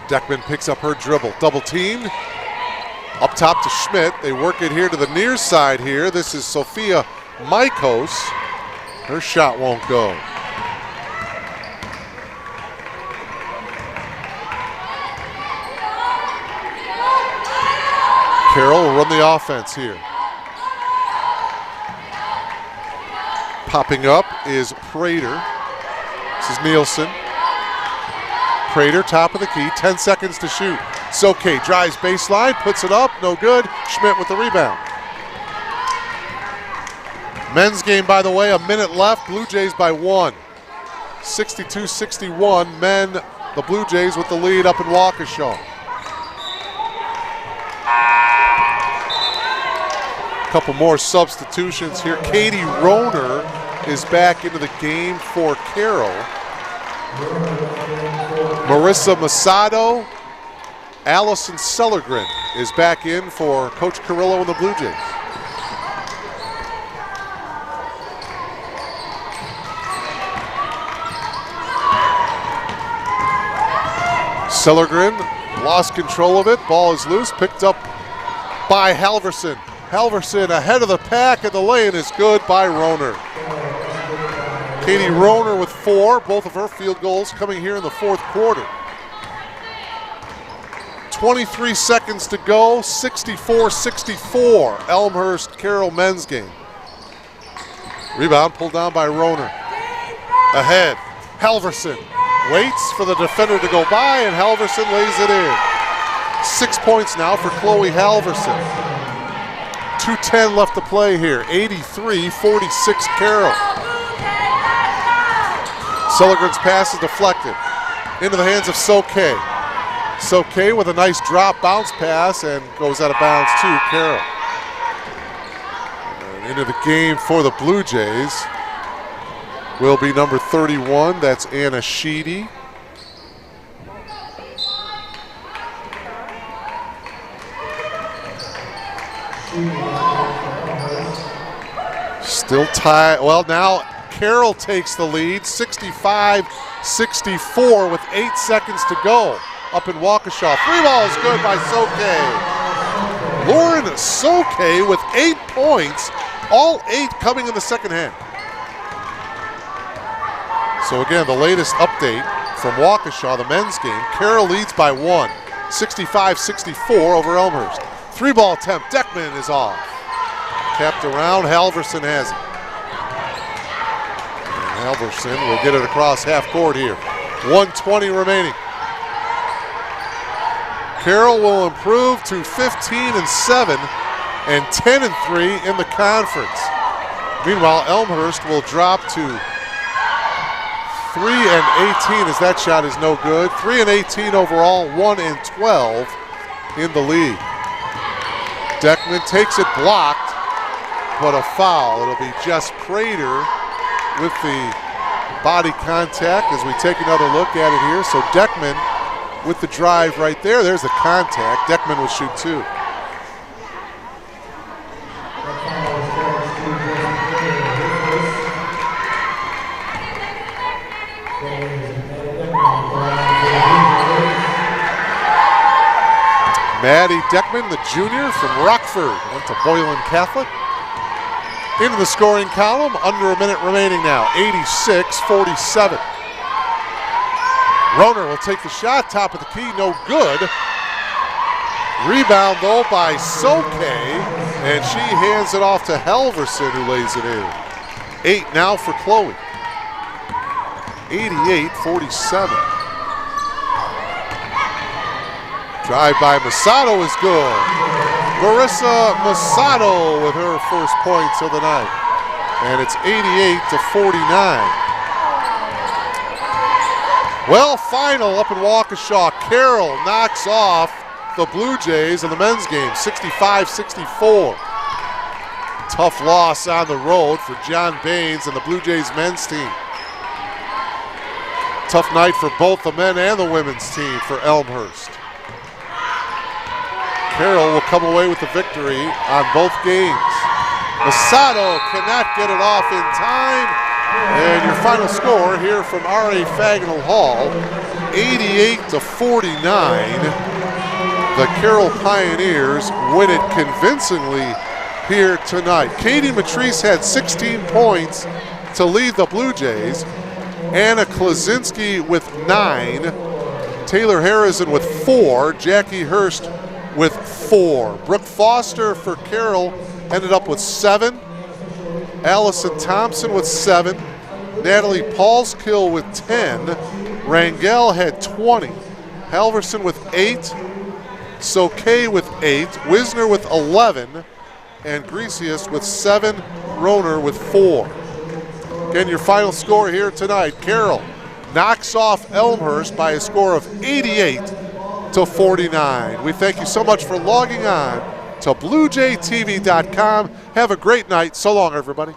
[SPEAKER 2] Deckman picks up her dribble, double teamed. Up top to Schmidt. They work it here to the near side here. This is Sophia Maikos. Her shot won't go. Carroll will run the offense here. Popping up is Prater. This is Nielsen. Prater, top of the key, 10 seconds to shoot. Soke drives baseline, puts it up, no good. Schmidt with the rebound. Men's game, by the way, a minute left. Blue Jays by 1. 62-61. Men, the Blue Jays with the lead up in Waukesha. Couple more substitutions here. Katie Rohner is back into the game for Carroll. Marissa Masato, Allison Sellergren is back in for Coach Carrillo and the Blue Jays. Sellergren lost control of it. Ball is loose, picked up by Halverson. Halverson ahead of the pack, and the lay-in is good by Rohner. Katie Rohner with 4, both of her field goals coming here in the fourth quarter. 23 seconds to go, 64-64, Elmhurst Carroll men's game. Rebound pulled down by Rohner. Ahead, Halverson waits for the defender to go by, and Halverson lays it in. 6 points now for Chloe Halverson. 2:10 left to play here, 83-46 Carroll. Sellergren's pass is deflected into the hands of Soke. Soke with a nice drop bounce pass and goes out of bounds to Carroll. And into the game for the Blue Jays will be number 31, that's Anna Sheedy. Still tied. Well, now Carroll takes the lead, 65-64 with 8 seconds to go up in Waukesha. Free ball is good by Soke. Lauren Soke with 8 points, all 8 coming in the second half. So again, the latest update from Waukesha, the men's game. Carroll leads by 1, 65-64 over Elmhurst. 3-ball attempt, Deckman is off. Tapped around, Halverson has it. And Halverson will get it across half court here. 1:20 remaining. Carroll will improve to 15-7 and 10-3 in the conference. Meanwhile, Elmhurst will drop to 3-18 as that shot is no good. 3-18 overall, 1-12 in the league. Deckman takes it blocked, but a foul. It'll be Jess Prater with the body contact as we take another look at it here. So Deckman with the drive right there. There's the contact. Deckman will shoot 2. Maddie Deckman, the junior from Rockford, went to Boylan Catholic. Into the scoring column, under a minute remaining now, 86-47. Rohner will take the shot, top of the key, no good. Rebound though by Soke, and she hands it off to Halverson who lays it in. 8 now for Chloe. 88-47. Drive by Masato is good. Marissa Masato with her first points of the night. And it's 88-49. Well, final up in Waukesha. Carroll knocks off the Blue Jays in the men's game, 65-64. Tough loss on the road for John Baines and the Blue Jays men's team. Tough night for both the men and the women's team for Elmhurst. Carroll will come away with the victory on both games. Masato cannot get it off in time. And your final score here from R.A. Fagnall Hall, 88-49. The Carroll Pioneers win it convincingly here tonight. Katie Matrice had 16 points to lead the Blue Jays. Anna Klasinski with 9. Taylor Harrison with 4. Jackie Hurst with 4. Brooke Foster for Carroll ended up with 7. Allison Thompson with 7. Natalie Paulskill with 10. Rangel had 20. Halverson with 8. Sokay with 8. Wisner with 11. And Grecius with 7. Roner with 4. Again, your final score here tonight. Carroll knocks off Elmhurst by a score of 88-49. We thank you so much for logging on to BlueJayTV.com. Have a great night. So long, everybody.